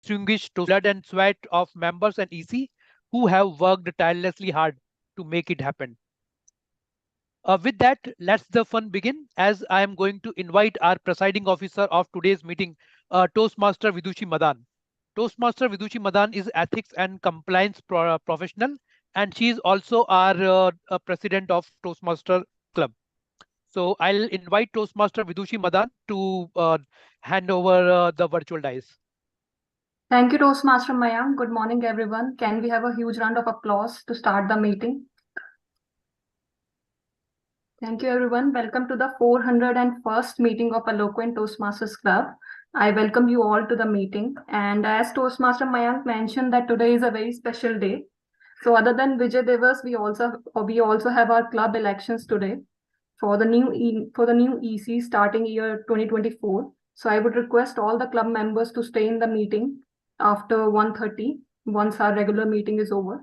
distinguished blood and sweat of members and EC who have worked tirelessly hard to make it happen. With that, let's the fun begin as I am going to invite our presiding officer of today's meeting, Toastmaster Vidushi Madan. Toastmaster Vidushi Madan is ethics and compliance professional, and she is also our president of Toastmaster Club. So I'll invite Toastmaster Vidushi Madan to hand over the virtual dice. Thank you, Toastmaster Mayank. Good morning, everyone. Can we have a huge round of applause to start the meeting? Thank you, everyone. Welcome to the 401st meeting of Eloquent Toastmasters Club. I welcome you all to the meeting. And as Toastmaster Mayank mentioned that today is a very special day. So other than Vijay Devas, we also have our club elections today for the new EC starting year 2024. So I would request all the club members to stay in the meeting after 1:30 once our regular meeting is over.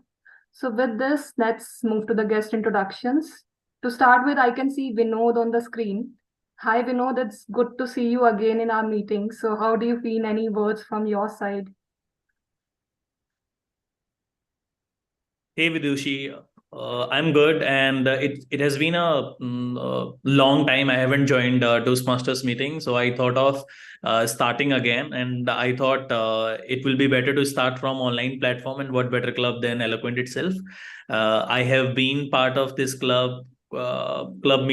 So with this, let's move to the guest introductions. To start with, I can see Vinod on the screen. Hi, Vinod. It's good to see you again in our meeting. So how do you feel? Any words from your side? Hey Vidushi, I'm good, and it has been a long time. I haven't joined Toastmasters meeting, so I thought of starting again, and I thought it will be better to start from online platform, and what better club than Eloquent itself. I have been part of this club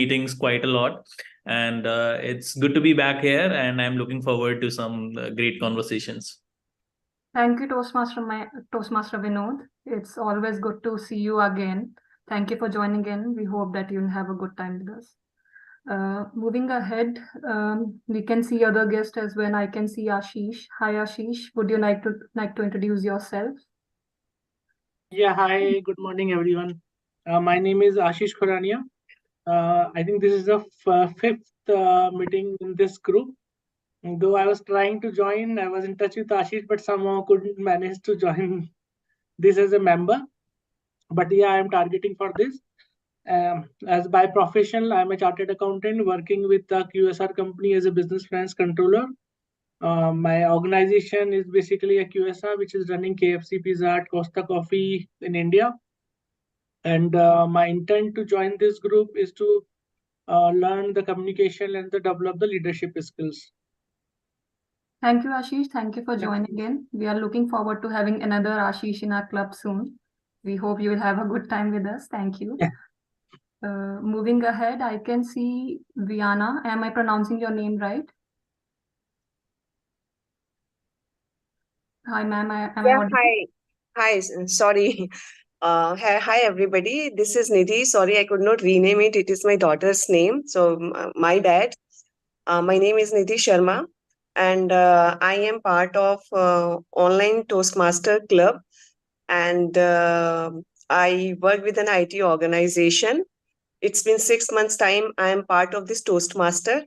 meetings quite a lot, and it's good to be back here, and I'm looking forward to some great conversations. Thank you, Toastmaster Vinod. It's always good to see you again. Thank you for joining in. We hope that you'll have a good time with us. Moving ahead, we can see other guests as well. I can see Ashish. Hi, Ashish. Would you like to introduce yourself? Yeah, hi. Good morning, everyone. My name is Ashish Khurania. I think this is the fifth meeting in this group. Though I was trying to join, I was in touch with Ashish, but somehow couldn't manage to join this as a member. But yeah, I'm targeting for this. As by profession, I'm a chartered accountant working with the QSR company as a business finance controller. My organization is basically a QSR, which is running KFC, Pizza Hut, Costa Coffee in India. And my intent to join this group is to learn the communication and to develop the leadership skills. Thank you, Ashish. Thank you for joining in. We are looking forward to having another Ashish in our club soon. We hope you will have a good time with us. Thank you. Yeah. Moving ahead, I can see Viana. Am I pronouncing your name right? Hi, ma'am. Hi. Sorry. Hi, everybody. This is Nidhi. Sorry, I could not rename it. It is my daughter's name. So, my bad. My name is Nidhi Sharma, and I am part of Online Toastmaster Club. And I work with an IT organization. It's been 6 months' time. I am part of this Toastmaster.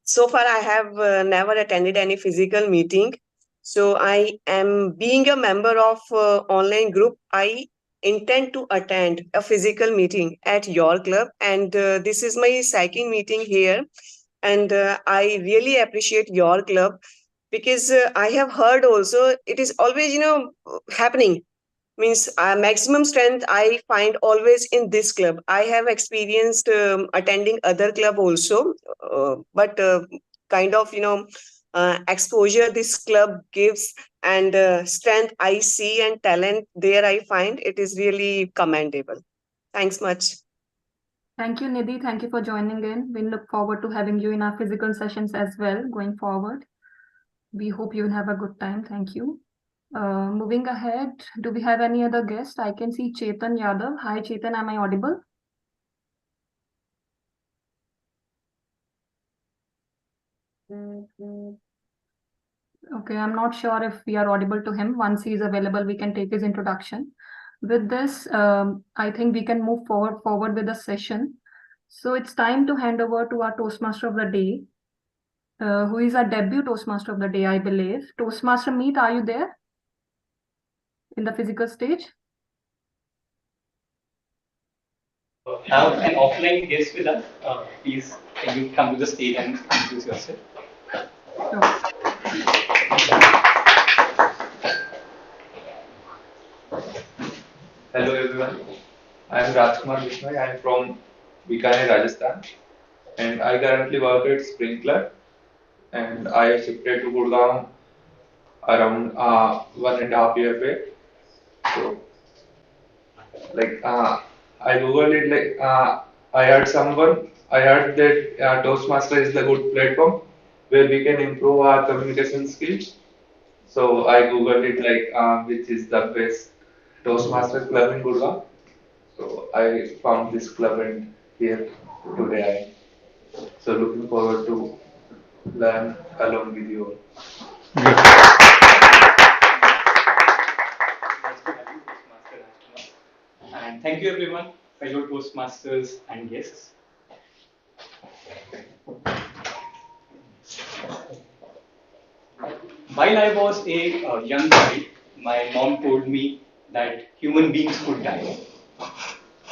So far, I have never attended any physical meeting. So I am being a member of online group. I intend to attend a physical meeting at your club, and this is my second meeting here. And I really appreciate your club because I have heard also it is always happening. Means maximum strength I find always in this club. I have experienced attending other club also, but kind of exposure this club gives and strength I see and talent there I find it is really commendable. Thanks much. Thank you, Nidhi. Thank you for joining in. We look forward to having you in our physical sessions as well going forward. We hope you will have a good time. Thank you. Moving ahead, do we have any other guest? I can see Chetan Yadav. Hi, Chetan. Am I audible? Okay, I'm not sure if we are audible to him. Once he is available, we can take his introduction. With this, I think we can move forward with the session. So it's time to hand over to our Toastmaster of the day, who is our debut Toastmaster of the day, I believe. Toastmaster Meet, are you there in the physical stage? Have an offline guest with us. Please, can you come to the stage and introduce yourself? Sure. Hello everyone, I am Rajkumar Bishnoi. I am from Bikaner, Rajasthan, and I currently work at Sprinkler. And I have shifted to Gurgaon around 1.5 years back. So, like, I googled it. I heard someone. I heard that Toastmaster is the good platform where we can improve our communication skills. So I googled it which is the best Toastmasters club in Gurgaon. So I found this club and here today I am. So looking forward to learn along with you all. Nice to have you, Toastmaster Rajkumar. And thank you, everyone, fellow Toastmasters and guests. While I was a young child, my mom told me that human beings could die.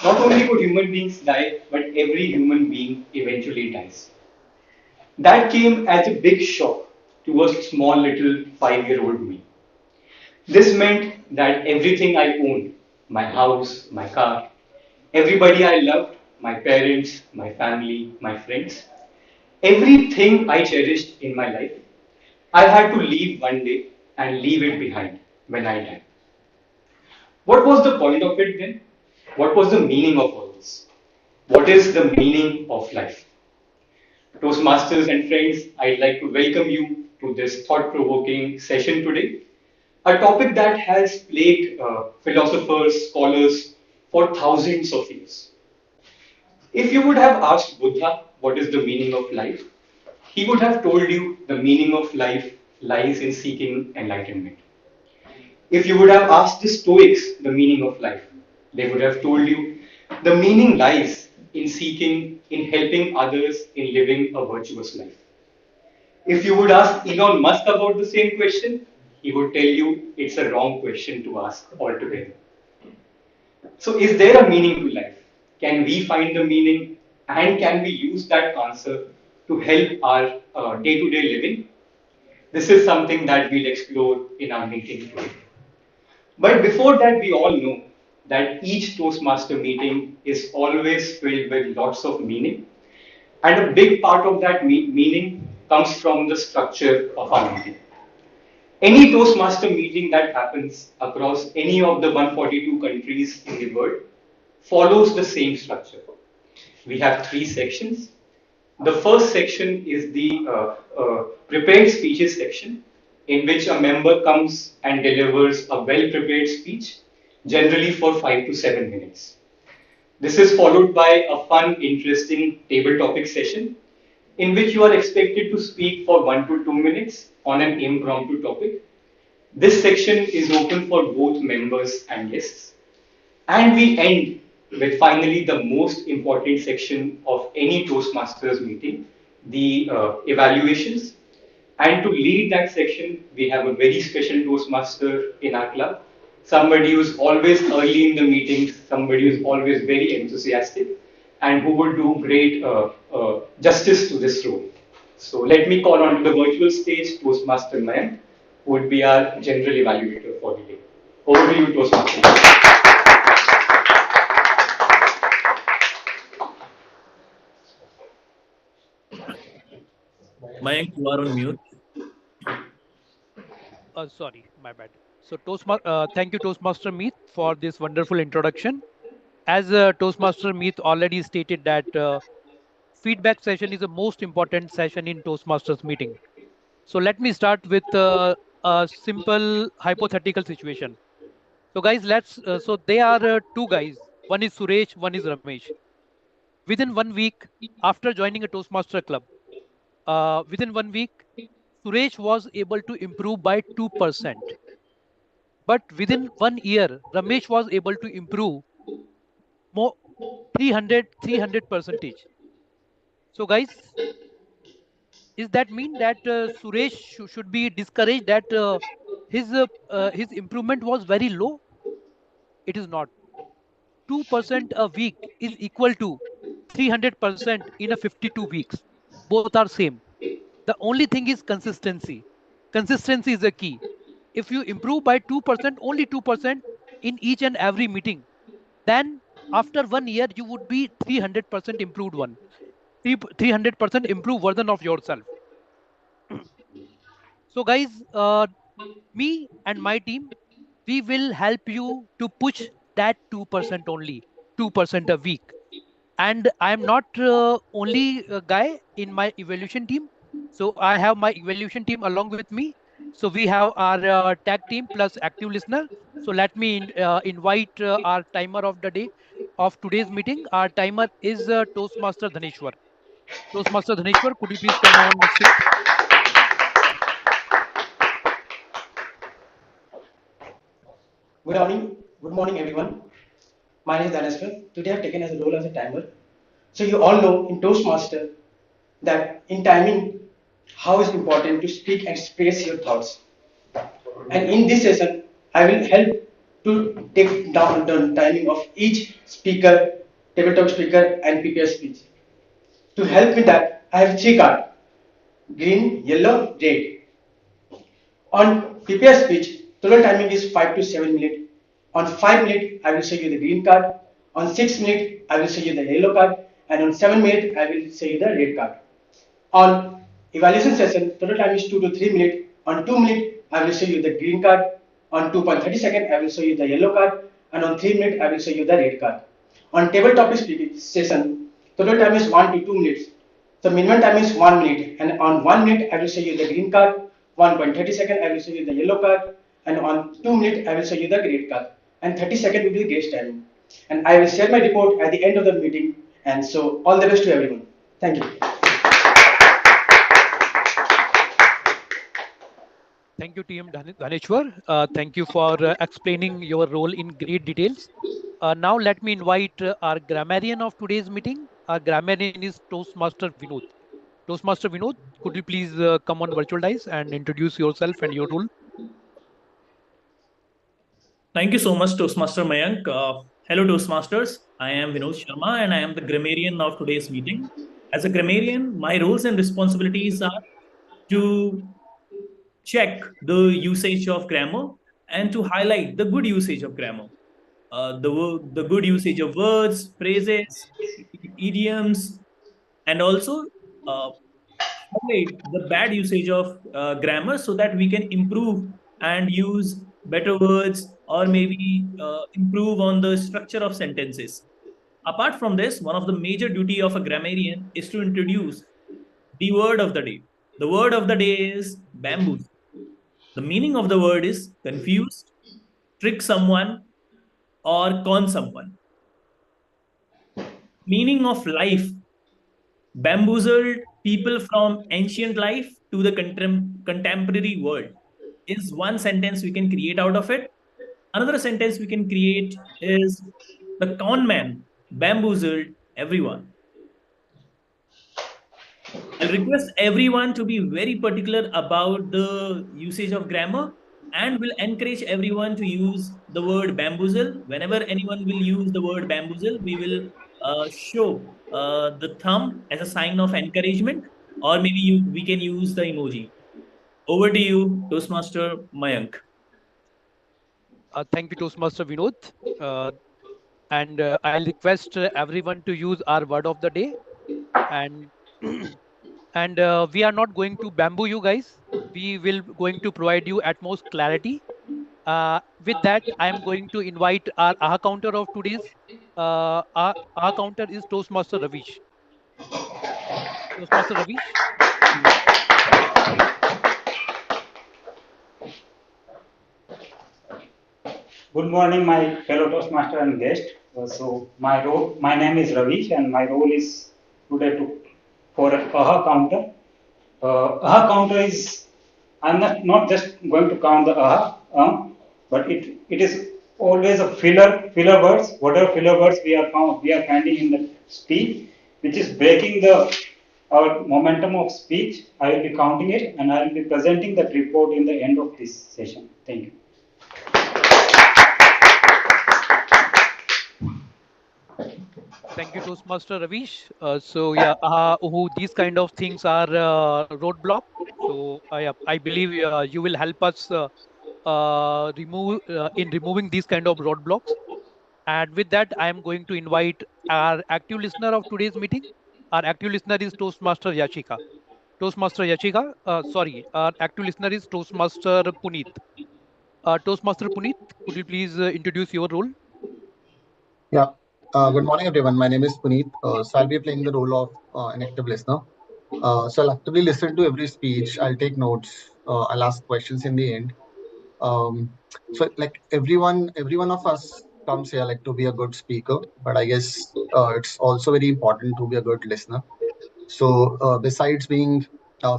Not only could human beings die, but every human being eventually dies. That came as a big shock to a small little 5-year-old me. This meant that everything I owned, my house, my car, everybody I loved, my parents, my family, my friends, everything I cherished in my life, I had to leave one day and leave it behind when I died. What was the point of it then? What was the meaning of all this? What is the meaning of life? Toastmasters and friends, I'd like to welcome you to this thought provoking session today. A topic that has plagued philosophers, scholars for thousands of years. If you would have asked Buddha what is the meaning of life, he would have told you the meaning of life lies in seeking enlightenment. If you would have asked the Stoics the meaning of life, they would have told you the meaning lies in seeking, in helping others, in living a virtuous life. If you would ask Elon Musk about the same question, he would tell you it's a wrong question to ask altogether. So, is there a meaning to life? Can we find the meaning and can we use that answer to help our day to day living? This is something that we'll explore in our meeting today. But before that, we all know that each Toastmaster meeting is always filled with lots of meaning. And a big part of that meaning comes from the structure of our meeting. Any Toastmaster meeting that happens across any of the 142 countries in the world follows the same structure. We have three sections. The first section is the prepared speeches section, in which a member comes and delivers a well prepared speech, generally for 5 to 7 minutes. This is followed by a fun, interesting table topic session, in which you are expected to speak for 1 to 2 minutes on an impromptu topic. This section is open for both members and guests. And we end with finally the most important section of any Toastmasters meeting, the evaluations. And to lead that section, we have a very special Toastmaster in our club, somebody who's always early in the meetings, somebody who's always very enthusiastic, and who will do great justice to this role. So let me call on to the virtual stage Toastmaster Mayank, who would be our general evaluator for the day. Over to you, Toastmaster. Mayank, you are on mute. Sorry, my bad. So thank you, Toastmaster Meet, for this wonderful introduction. As Toastmaster Meet already stated that feedback session is the most important session in Toastmasters meeting. So let me start with a simple hypothetical situation. So guys, so they are two guys. One is Suresh, one is Ramesh. Within 1 week after joining a Toastmaster club, within 1 week, Suresh was able to improve by 2%. But within 1 year, Ramesh was able to improve more 300 percentage. So guys, is that mean that Suresh should be discouraged that his improvement was very low? It is not. 2% a week is equal to 300% in a 52 weeks. Both are same. The only thing is consistency. Consistency is the key. If you improve by 2%, only 2% in each and every meeting, then after 1 year you would be 300% improved one, 300% improved version of yourself. So guys, me and my team, we will help you to push that 2% only, 2% a week. And I am not only a guy in my evaluation team. So I have my evaluation team along with me. So we have our tag team plus active listener. So let me invite our timer of the day of today's meeting. Our timer is Toastmaster Dhaneshwar. Toastmaster Dhaneshwar, could you please come on the stage? Good morning, everyone. My name is Dhaneshwar. Today I've taken as a role as a timer. So you all know in Toastmaster that in timing, how is important to speak and express your thoughts. And in this session, I will help to take down the timing of each speaker, tabletop speaker, and PPR speech. To help with that, I have three cards: green, yellow, red. On PPR speech, total timing is 5 to 7 minutes. On 5 minutes, I will show you the green card. On 6 minutes, I will show you the yellow card. And on 7 minutes, I will show you the red card. On evaluation session, total time is 2 to 3 minutes. On 2 minutes, I will show you the green card. On 2.30 seconds, I will show you the yellow card. And on 3 minutes, I will show you the red card. On table topic speaking session, total time is 1 to 2 minutes. The minimum time is 1 minute. And on 1 minute, I will show you the green card. 1.30 seconds, I will show you the yellow card. And on 2 minutes, I will show you the red card. And 30 seconds will be the grace time. And I will share my report at the end of the meeting. And so, all the best to everyone. Thank you. Thank you, TM Dhaneshwar. Thank you for explaining your role in great details. Now let me invite our grammarian of today's meeting. Our grammarian is Toastmaster Vinod. Toastmaster Vinod, could you please come on virtual dice and introduce yourself and your role? Thank you so much, Toastmaster Mayank. Hello, Toastmasters. I am Vinod Sharma and I am the grammarian of today's meeting. As a grammarian, my roles and responsibilities are to check the usage of grammar and to highlight the good usage of grammar. The good usage of words, phrases, idioms, and also uh, highlight the bad usage of grammar so that we can improve and use better words or maybe improve on the structure of sentences. Apart from this, one of the major duty of a grammarian is to introduce the word of the day. The word of the day is bamboos. The meaning of the word is confused, trick someone, or con someone. Meaning of life, bamboozled people from ancient life to the contemporary world is one sentence we can create out of it. Another sentence we can create is the con man bamboozled everyone. I'll request everyone to be very particular about the usage of grammar and will encourage everyone to use the word bamboozle. Whenever anyone will use the word bamboozle, we will show the thumb as a sign of encouragement, or maybe we can use the emoji. Over to you, Toastmaster Mayank. Thank you, Toastmaster Vinod. Uh, and I'll request everyone to use our word of the day. And and we are not going to bamboo you guys. We will going to provide you utmost clarity. With that, I am going to invite our AHA counter of today's. Our AHA counter is Toastmaster Ravish. Toastmaster Ravish. Good morning, my fellow Toastmaster and guest. My name is Ravish, and my role is today for AHA counter. AHA counter is, I'm not just going to count the AHA, but it is always a filler words, whatever filler words we are finding in the speech, which is breaking our momentum of speech. I will be counting it, and I will be presenting that report in the end of this session. Thank you. Thank you, Toastmaster Ravish. So yeah, these kind of things are roadblock. So yeah, I believe you will help us remove in removing these kind of roadblocks. And with that, I am going to invite our active listener of today's meeting. Our active listener is Toastmaster Yashika. Toastmaster Yashika, sorry, our active listener is Toastmaster Puneet. Toastmaster Puneet, could you please introduce your role? Yeah. Good morning, everyone. My name is Puneet. So I'll be playing the role of an active listener. So I'll actively listen to every speech. I'll take notes. I'll ask questions in the end. Um, so like every one of us comes here like to be a good speaker, but I guess it's also very important to be a good listener. So besides being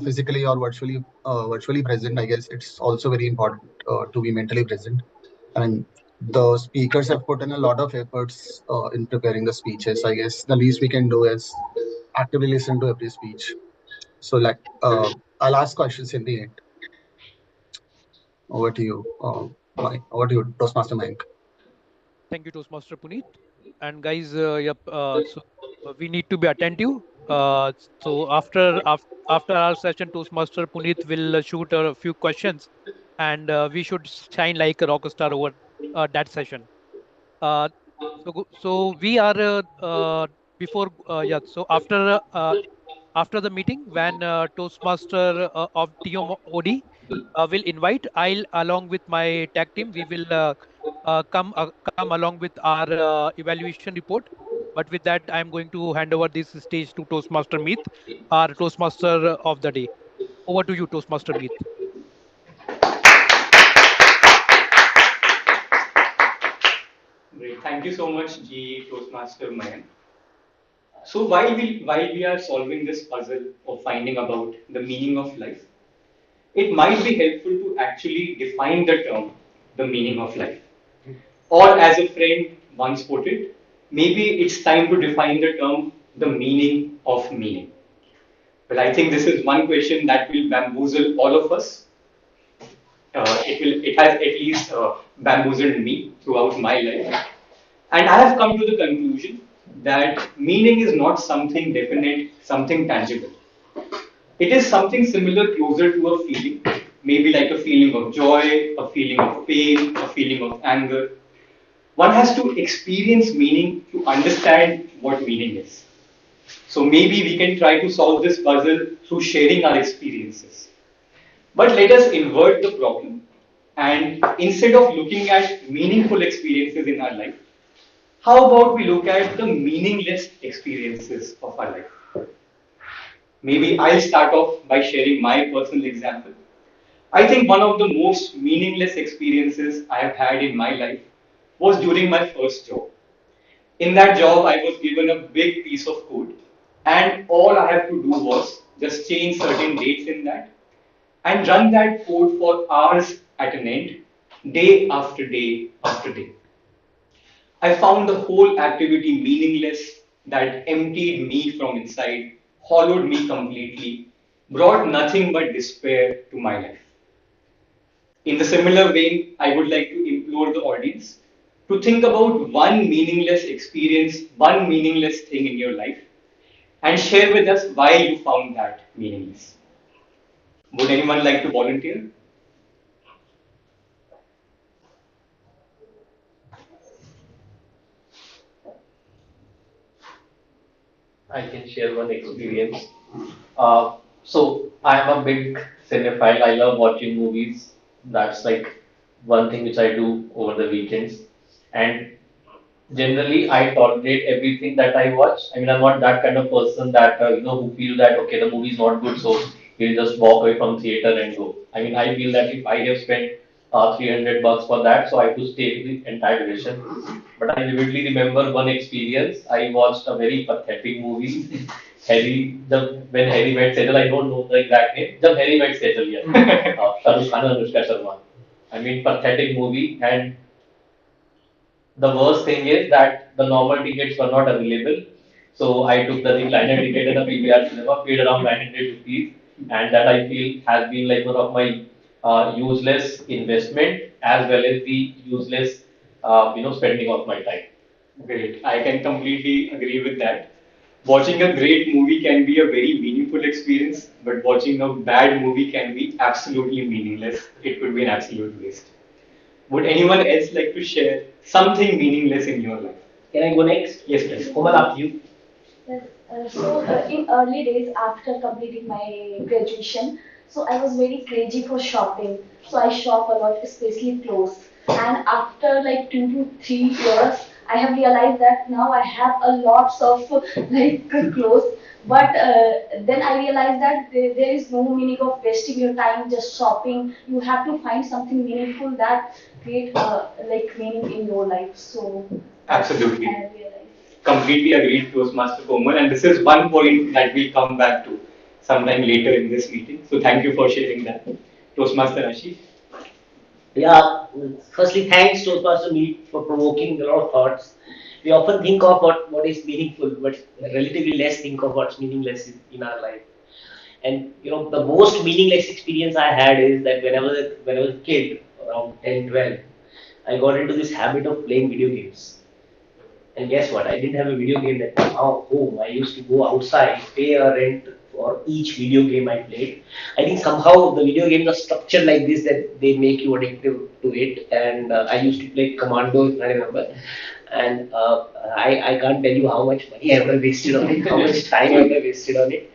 physically or virtually present, I guess it's also very important to be mentally present. I mean, the speakers have put in a lot of efforts in preparing the speeches. I guess the least we can do is actively listen to every speech. So, I'll ask questions in the end. Over to you, over to you, Toastmaster Mike. Thank you, Toastmaster Puneet. And guys, yep. We need to be attentive. After our session, Toastmaster Puneet will shoot a few questions, and we should shine like a rock star over that session. Uh, so we are before yeah. So after the meeting, when Toastmaster of TMOD will invite, I'll along with my tag team, we will come along with our evaluation report. But with that, I'm going to hand over this stage to Toastmaster Meet, our Toastmaster of the day. Over to you, Toastmaster Meet. Great. Thank you so much, G Toastmaster Mayan. So while we are solving this puzzle of finding about the meaning of life, it might be helpful to actually define the term, the meaning of life. Or as a friend once put it, maybe it's time to define the term, the meaning of meaning. Well, I think this is one question that will bamboozle all of us. It has at least bamboozled me throughout my life. And I have come to the conclusion that meaning is not something definite, something tangible. It is something similar, closer to a feeling, maybe like a feeling of joy, a feeling of pain, a feeling of anger. One has to experience meaning to understand what meaning is. So maybe we can try to solve this puzzle through sharing our experiences. But let us invert the problem and instead of looking at meaningful experiences in our life, how about we look at the meaningless experiences of our life? Maybe I'll start off by sharing my personal example. I think one of the most meaningless experiences I have had in my life was during my first job. In that job, I was given a big piece of code, and all I have to do was just change certain dates in that and run that code for hours at an end, day after day after day. I found the whole activity meaningless, that emptied me from inside, hollowed me completely, brought nothing but despair to my life. In the similar vein, I would like to implore the audience to think about one meaningless experience, one meaningless thing in your life, and share with us why you found that meaningless. Would anyone like to volunteer? I can share one experience. So I am a big cinephile. I love watching movies. That's like one thing which I do over the weekends. And generally, I tolerate everything that I watch. I mean, I'm not that kind of person that who feel that okay, the movie is not good, so he'll just walk away from theater and go. I mean, I feel that if I have spent $300 for that, so I have to stay with the entire duration. But I vividly remember one experience. I watched a very pathetic movie. When Harry met Sejal, I don't know the exact name. Jab Harry met Sejal, yeah. Shahrukh Khan and Anushka Sharma. I mean, pathetic movie, and the worst thing is that the normal tickets were not available. So I took the recliner ticket in the PVR cinema, paid around 900 rupees, and that I feel has been like one of my useless investment as well as the useless spending of my time. Great. I can completely agree with that. Watching a great movie can be a very meaningful experience, but watching a bad movie can be absolutely meaningless. It could be an absolute waste. Would anyone else like to share something meaningless in your life? Can I go next? Yes, please. Komal, up to you. Yes, in early days after completing my graduation, so I was very crazy for shopping. So I shop a lot, especially clothes. And after like 2 to 3 years, I have realized that now I have a lots of like clothes. But then I realized that there is no meaning of wasting your time just shopping. You have to find something meaningful that create like meaning in your life. So Absolutely. I realized. Completely agreed, Toastmaster Komal. And this is one point that we'll come back to sometime later in this meeting. So thank you for sharing that. Toastmaster Ashish. Yeah, firstly, thanks Toastmaster Meet for provoking a lot of thoughts. We often think of what is meaningful, but relatively less think of what's meaningless in our life. And the most meaningless experience I had is that when I was a kid, around 10, 12, I got into this habit of playing video games. And guess what? I didn't have a video game at my home. I used to go outside, pay a rent for each video game I played. I think somehow the video games are structured like this that they make you addictive to it. And I used to play Commando, if I remember. And I can't tell you how much money I ever wasted on it, how much time I ever wasted on it.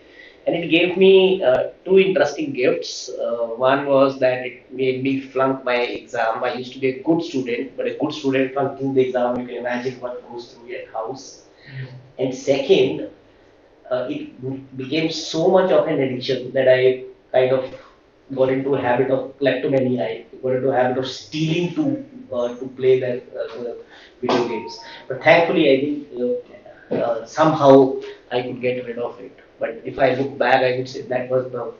And it gave me two interesting gifts. One was that it made me flunk my exam. I used to be a good student, but a good student flunking the exam, you can imagine what goes through your house. And second, it became so much of an addiction that I kind of got into a habit of kleptomania. I got into a habit of stealing to play the video games. But thankfully, I think somehow I could get rid of it. But if I look back, I would say that was the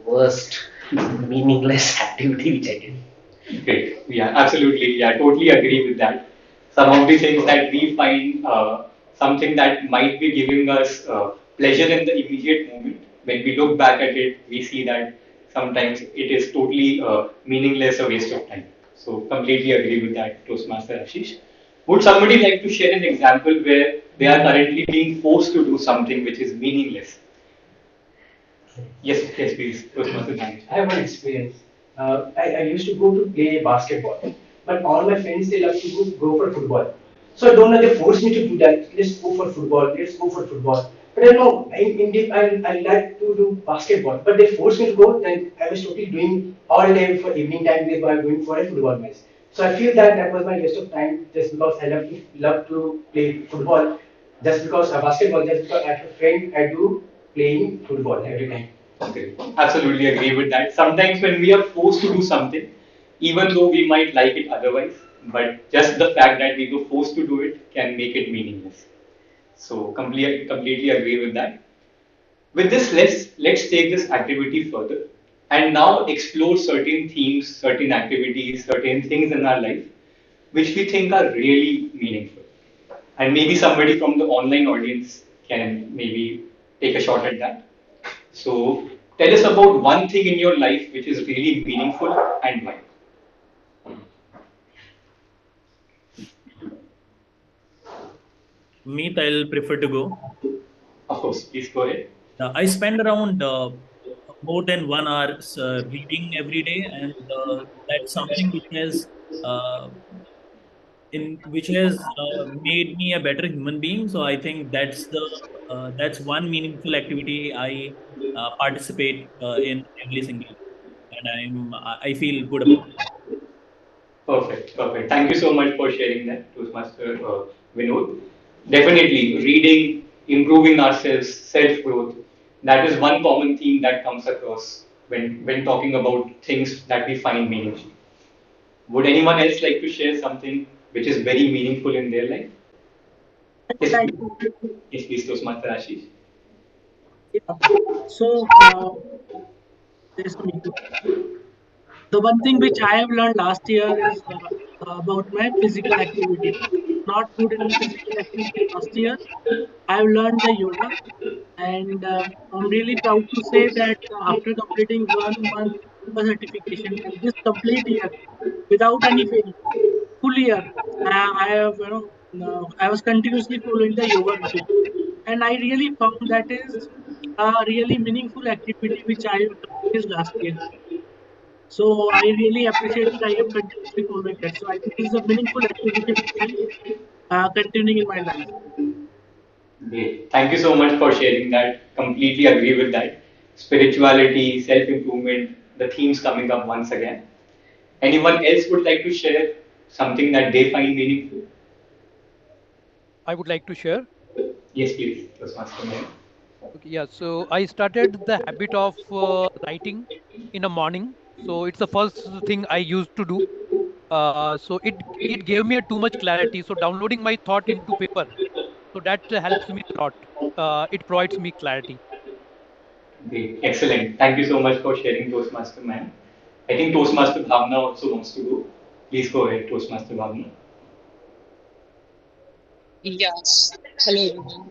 worst, meaningless activity which I did. Great. Yeah, absolutely. Yeah, totally agree with that. Some of the things that we find something that might be giving us pleasure in the immediate moment, when we look back at it, we see that sometimes it is totally meaningless, a waste of time. So, completely agree with that, Toastmaster Ashish. Would somebody like to share an example where they are currently being forced to do something which is meaningless? Yes, yes, please, Toastmaster Danish. I have one experience. I used to go to play basketball, but all my friends they love to go for football. So I don't know, they force me to do that. Let's go for football. Let's go for football. But I know, indeed, I like to do basketball. But they force me to go. Then I was totally doing all day for evening time. They were going for a football match. So I feel that that was my waste of time just because I love to play football. Just because basketball, just because I have a friend, I do playing football every time. Okay, absolutely agree with that. Sometimes when we are forced to do something, even though we might like it otherwise, but just the fact that we were forced to do it can make it meaningless. So completely agree with that. With this, let's take this activity further and now explore certain themes, certain activities, certain things in our life which we think are really meaningful. And maybe somebody from the online audience can maybe take a shot at that. So tell us about one thing in your life which is really meaningful and why. Meet, I'll prefer to go. Of course, please go ahead. I spend around more than 1 hour reading every day, and that's something uh, which has made me a better human being. So I think that's one meaningful activity I participate in every single day, and I feel good about it. Perfect, perfect. Thank you so much for sharing that, Toastmaster Vinod. Definitely, reading, improving ourselves, self growth. That is one common theme that comes across when talking about things that we find meaningful. Would anyone else like to share something which is very meaningful in their life? I would Yes, like please. to. Yes, please, Toastmaster Ashish. Yeah. So there's a meeting. The one thing which I have learned last year is about my physical activity. Not good in physical activity last year. I have learned the yoga, and I'm really proud to say that after completing 1 month yoga certification and this complete year without any failure, full year, I have I was continuously following the yoga routine, and I really found that is a really meaningful activity which I have practiced last year. So I really appreciate that I am continuously following that. So I think this is a meaningful activity which I am continuing in my life. Great. Thank you so much for sharing that. Completely agree with that. Spirituality, self improvement, the themes coming up once again. Anyone else would like to share something that they find meaningful? I would like to share. Yes, please. That's much for me. Okay, yeah. So I started the habit of writing in the morning. So it's the first thing I used to do. So it gave me a too much clarity. So downloading my thought into paper, so that helps me a lot. It provides me clarity. Great. Excellent. Thank you so much for sharing, Toastmaster man. I think Toastmaster Bhavna also wants to go. Please go ahead, Toastmaster Bhavna. Yes. Hello, everyone.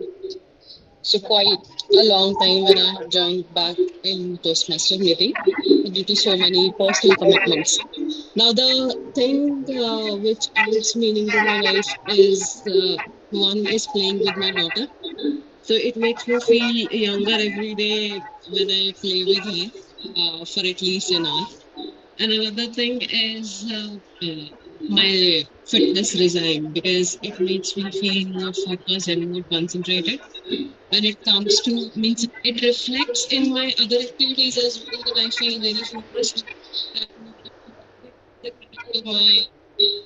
So quite a long time when I have joined back in Toastmaster meeting due to so many personal commitments. Now the thing which adds meaning to my life is one is playing with my daughter. So it makes me feel younger every day when I play with her for at least an hour. And another thing is my fitness regime because it makes me feel more focused and more concentrated when it comes to means it reflects in my other activities as well that I feel very focused and my time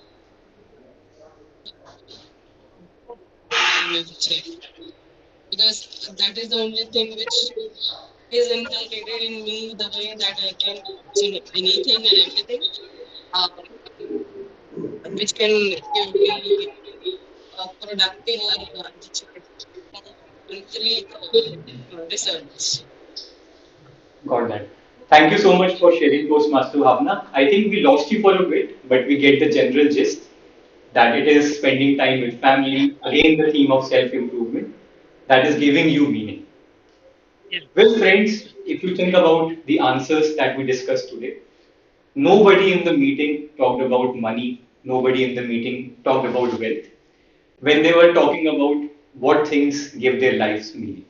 I would say because that is the only thing which is inculcated in me the way that I can do anything and everything uh, which can give me productive or monthly results. Got that. Thank you so much for sharing, Toastmaster Bhavna. I think we lost you for a bit, but we get the general gist that it is spending time with family, again, the theme of self improvement, that is giving you meaning. Well, friends, if you think about the answers that we discussed today, nobody in the meeting talked about money, nobody in the meeting talked about wealth when they were talking about what things give their lives meaning.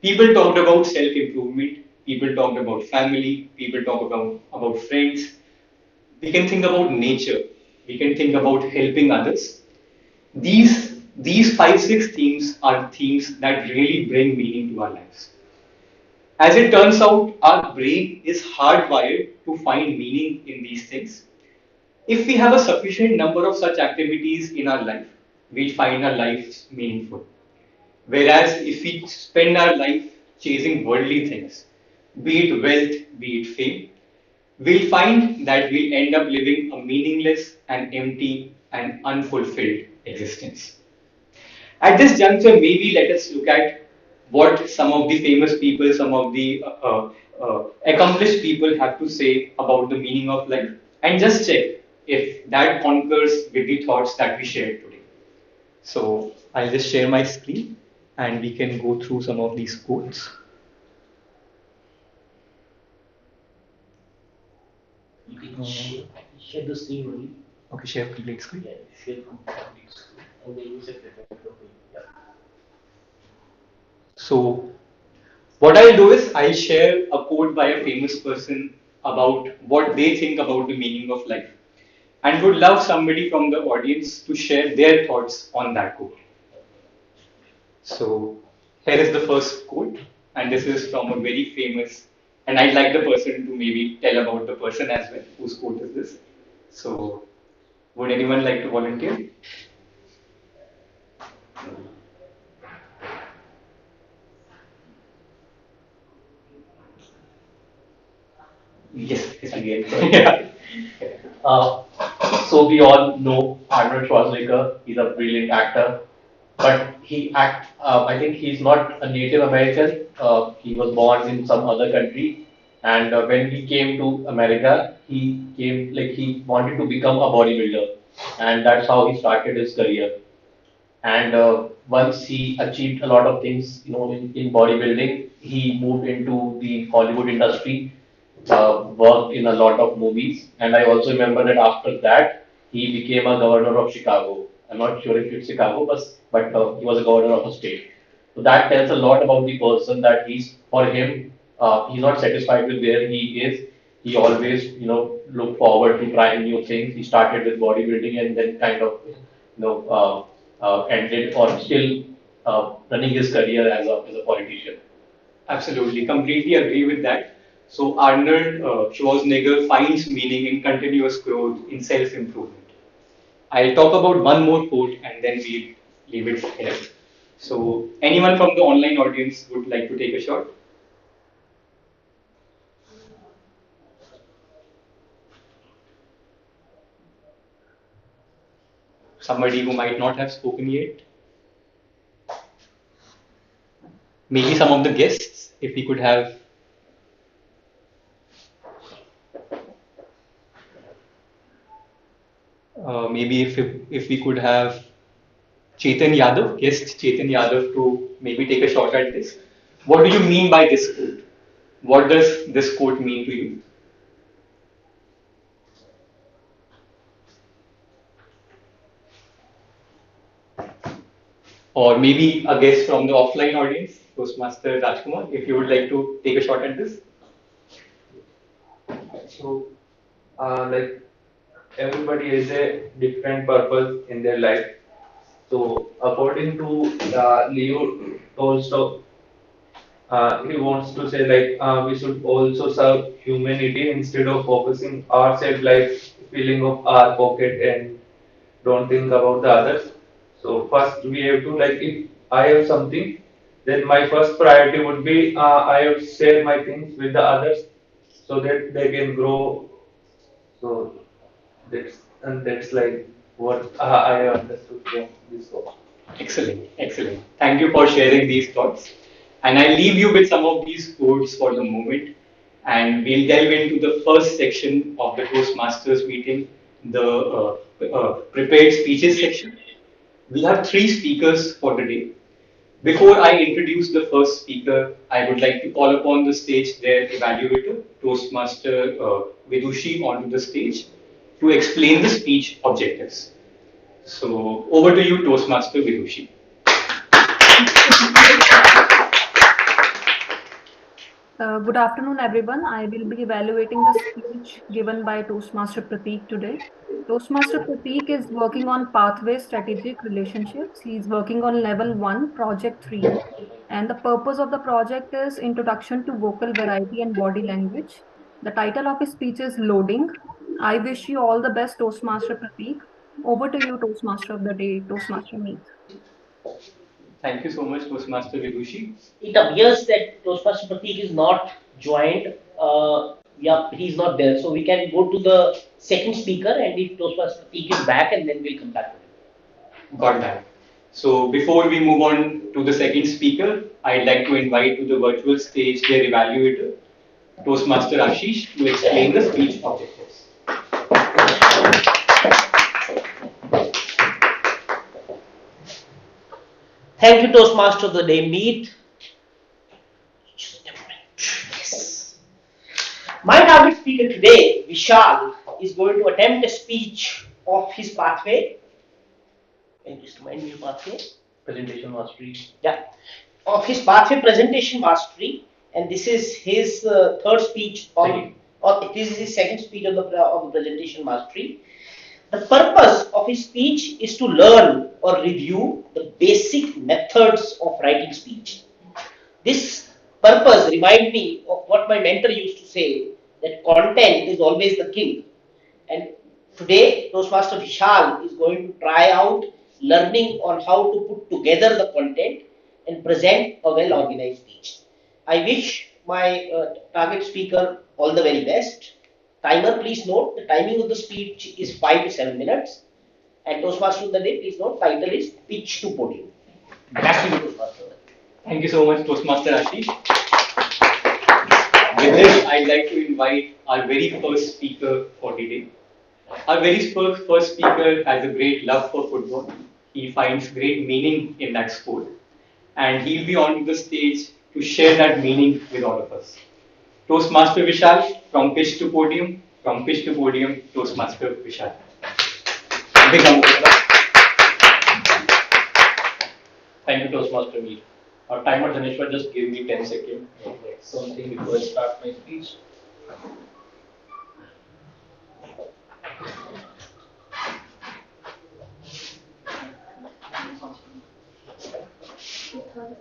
People talked about self improvement, people talked about family, people talked about friends. We can think about nature, we can think about helping others. These five, six themes are themes that really bring meaning to our lives. As it turns out, our brain is hardwired to find meaning in these things. If we have a sufficient number of such activities in our life, we find our lives meaningful. Whereas if we spend our life chasing worldly things, be it wealth, be it fame, we'll find that we'll end up living a meaningless and empty and unfulfilled existence. At this juncture, maybe let us look at what some of the famous people, some of the accomplished people have to say about the meaning of life, and just check if that concurs with the thoughts that we shared today. So I'll just share my screen and we can go through some of these quotes. You can share the screen only. Okay, share complete screen. Yeah, share complete screen. And then use it effectively. Yeah. So what I'll do is I'll share a quote by a famous person about what they think about the meaning of life and would love somebody from the audience to share their thoughts on that quote. So here is the first quote, and this is from a very famous, and I'd like the person to maybe tell about the person as well. Whose quote is this? So would anyone like to volunteer? Yes, yes, Again, yeah. uh, so we all know Arnold Schwarzenegger. He's a brilliant actor, but I think he's not a Native American. He was born in some other country, and when he came to America, he came like he wanted to become a bodybuilder, and that's how he started his career. And once he achieved a lot of things, in bodybuilding, he moved into the Hollywood industry, worked in a lot of movies. And I also remember that after that, he became a governor of Chicago. I'm not sure if it's Chicago, but he was a governor of a state. So that tells a lot about the person that for him, he's not satisfied with where he is. He always, looked forward to trying new things. He started with bodybuilding and then kind of, ended or still running his career as a politician. Absolutely, completely agree with that. So Arnold Schwarzenegger finds meaning in continuous growth, in self-improvement. I'll talk about one more quote and then we'll leave it here. So anyone from the online audience would like to take a shot? Somebody who might not have spoken yet? Maybe some of the guests, if we could have. Maybe if we could have Chetan Yadav, guest Chetan Yadav, to maybe take a shot at this. What do you mean by this quote? What does this quote mean to you? Or maybe a guest from the offline audience, Toastmaster Rajkumar, if you would like to take a shot at this. So, like everybody has a different purpose in their life. So, according to Leo Tolstoy, he wants to say like we should also serve humanity instead of focusing ourselves like filling up our pocket and don't think about the others. So first we have to like if I have something, then my first priority would be I have to share my things with the others so that they can grow. So that's like what I understood from this talk. Excellent, excellent. Thank you for sharing these thoughts. And I leave you with some of these quotes for the moment. And we'll delve into the first section of the Toastmasters meeting, the prepared speeches section. We have three speakers for the day. Before I introduce the first speaker, I would like to call upon the stage their evaluator, Toastmaster Vidushi, onto the stage to explain the speech objectives. So over to you, Toastmaster Vidushi. Good afternoon, everyone. I will be evaluating the speech given by Toastmaster Prateek today. Toastmaster Prateek is working on pathway strategic relationships. He's working on level 1, project 3. And the purpose of the project is Introduction to Vocal Variety and Body Language. The title of his speech is Loading. I wish you all the best, Toastmaster Prateek. Over to you, Toastmaster of the Day, Toastmaster Meet. Thank you so much, Toastmaster Vidushi. It appears that Toastmaster Prateek is not joined. Yeah, he's not there. So we can go to the second speaker, and if Toastmaster Prateek is back, and then we'll come back to him. Got that. So before we move on to the second speaker, I'd like to invite to the virtual stage their evaluator, Toastmaster Ashish, to explain the speech objectives. Thank you, Toastmaster of the Day. Meet. Yes. My target speaker today, Vishal, is going to attempt a speech of his pathway. Can you just remind me of pathway? Presentation mastery. Yeah. Of his pathway presentation mastery, and this is his third speech on, or this is his second speech of the presentation mastery. The purpose of his speech is to learn or review the basic methods of writing speech. This purpose reminds me of what my mentor used to say, that content is always the king. And today, Toastmaster Vishal is going to try out learning on how to put together the content and present a well-organized speech. I wish my target speaker all the very best. Timer, please note, the timing of the speech is 5 to 7 minutes. And Toastmaster of the Day, please note, title is Pitch to Podium. Back to you, Toastmaster. Thank you so much, Toastmaster Ashish. With this, I'd like to invite our very first speaker for the day. Our very first speaker has a great love for football. He finds great meaning in that sport. And he'll be on the stage to share that meaning with all of us. Toastmaster Vishal, from pitch to podium, Toastmaster Vishal. Big round of applause. Thank you, Toastmaster Meet. Our timer, Dhaneshwar, just give me 10 seconds. Something before I start my speech. Okay,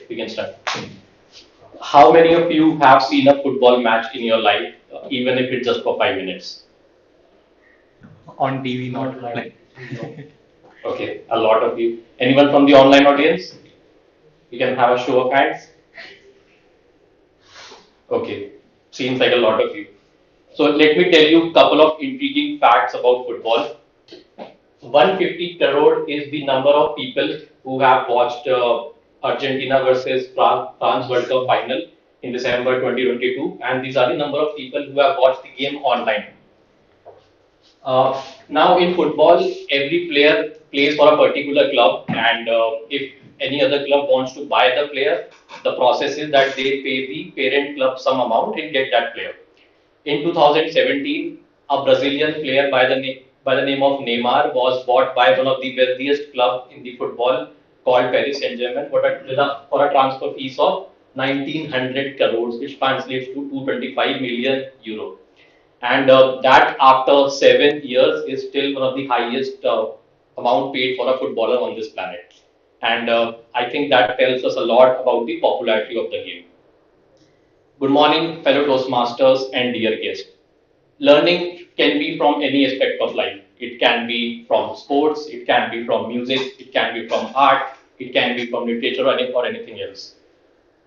we can start. How many of you have seen a football match in your life, even if it's just for 5 minutes? On TV, not live. Okay, a lot of you. Anyone from the online audience? You can have a show of hands. Okay, seems like a lot of you. So let me tell you a couple of intriguing facts about football. 150 crore is the number of people who have watched Argentina versus France World Cup final in December 2022, and these are the number of people who have watched the game online. Now in football, every player plays for a particular club, and if any other club wants to buy the player, the process is that they pay the parent club some amount and get that player. In 2017, a Brazilian player by the name of Neymar was bought by one of the wealthiest club in the football called Paris Saint-Germain for a transfer fees of 1900 crores, which translates to 225 million euro. And that after 7 years is still one of the highest amount paid for a footballer on this planet. And I think that tells us a lot about the popularity of the game. Good morning, fellow Toastmasters and dear guests. Learning can be from any aspect of life. It can be from sports, it can be from music, it can be from art, it can be from literature or anything else.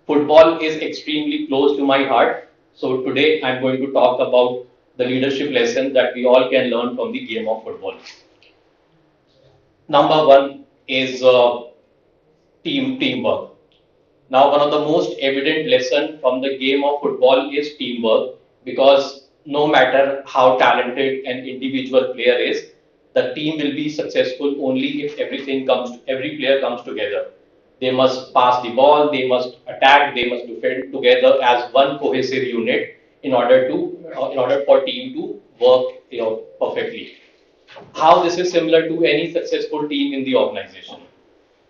Football is extremely close to my heart. So today I'm going to talk about the leadership lesson that we all can learn from the game of football. Number one is teamwork. Now, one of the most evident lesson from the game of football is teamwork, because no matter how talented an individual player is, the team will be successful only if every player comes together. They must pass the ball, they must attack, they must defend together as one cohesive unit in order for team to work perfectly. How this is similar to any successful team in the organization.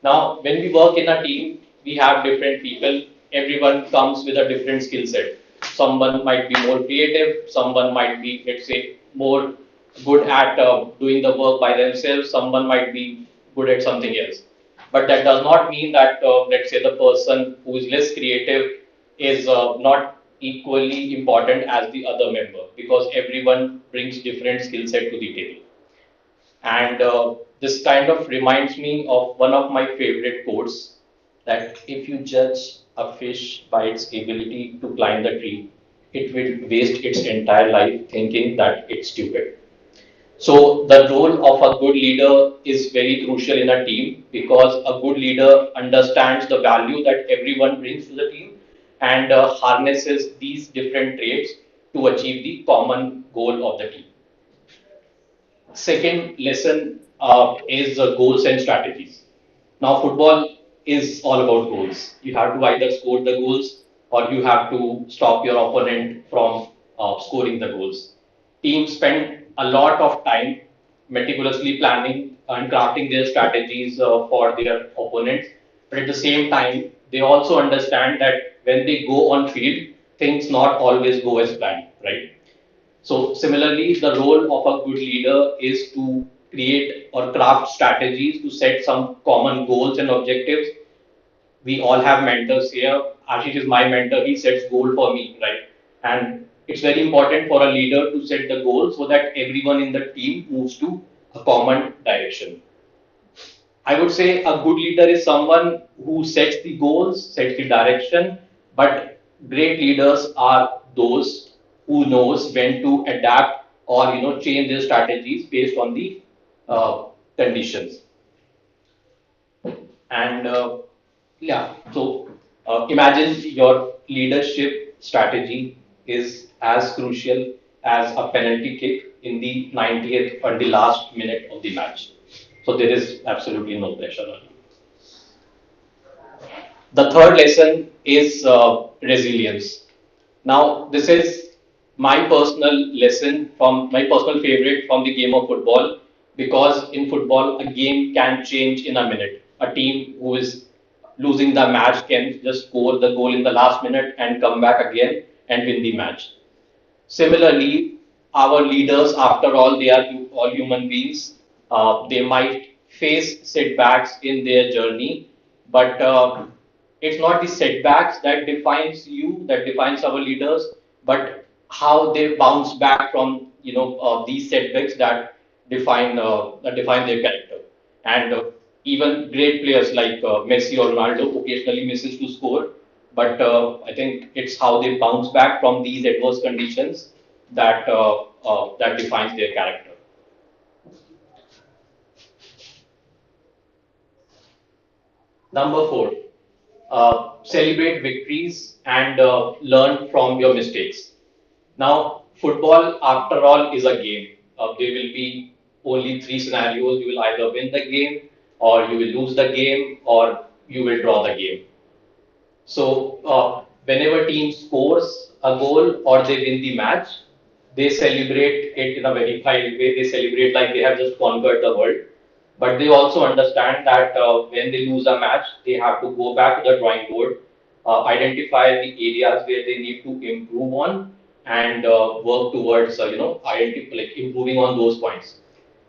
Now, when we work in a team, we have different people. Everyone comes with a different skill set. Someone might be more creative. Someone might be, let's say, more good at doing the work by themselves. Someone might be good at something else. But that does not mean that, let's say, the person who is less creative is not equally important as the other member, because everyone brings different skill set to the table. And this kind of reminds me of one of my favorite quotes, that if you judge a fish by its ability to climb the tree, it will waste its entire life thinking that it's stupid. So the role of a good leader is very crucial in a team, because a good leader understands the value that everyone brings to the team and harnesses these different traits to achieve the common goal of the team. Second lesson is goals and strategies. Now, football is all about goals. You have to either score the goals or you have to stop your opponent from scoring the goals. Teams spend a lot of time meticulously planning and crafting their strategies for their opponents. But at the same time, they also understand that when they go on field, things not always go as planned, right? So similarly, the role of a good leader is to create or craft strategies to set some common goals and objectives. We all have mentors here. Ashish is my mentor. He sets goal for me, right? And it's very important for a leader to set the goal so that everyone in the team moves to a common direction. I would say a good leader is someone who sets the goals, sets the direction, but great leaders are those who knows when to adapt or change their strategies based on the conditions. And yeah, so imagine your leadership strategy is as crucial as a penalty kick in the 90th or the last minute of the match. So there is absolutely no pressure on you. The third lesson is resilience. Now, this is my personal lesson from my personal favorite from the game of football, because in football, a game can change in a minute. A team who is losing the match can just score the goal in the last minute and come back again and win the match. Similarly, our leaders, after all, they are all human beings. They might face setbacks in their journey, but it's not the setbacks that defines you, that defines our leaders, but how they bounce back from these setbacks that define their character. And even great players like Messi or Ronaldo occasionally misses to score, but I think it's how they bounce back from these adverse conditions that defines their character. Number four, celebrate victories and learn from your mistakes. Now, football, after all, is a game. There will be only three scenarios. You will either win the game, or you will lose the game, or you will draw the game. So, whenever team scores a goal or they win the match, they celebrate it in a very high way. They celebrate like they have just conquered the world. But they also understand that when they lose a match, they have to go back to the drawing board, identify the areas where they need to improve on, and work towards like improving on those points.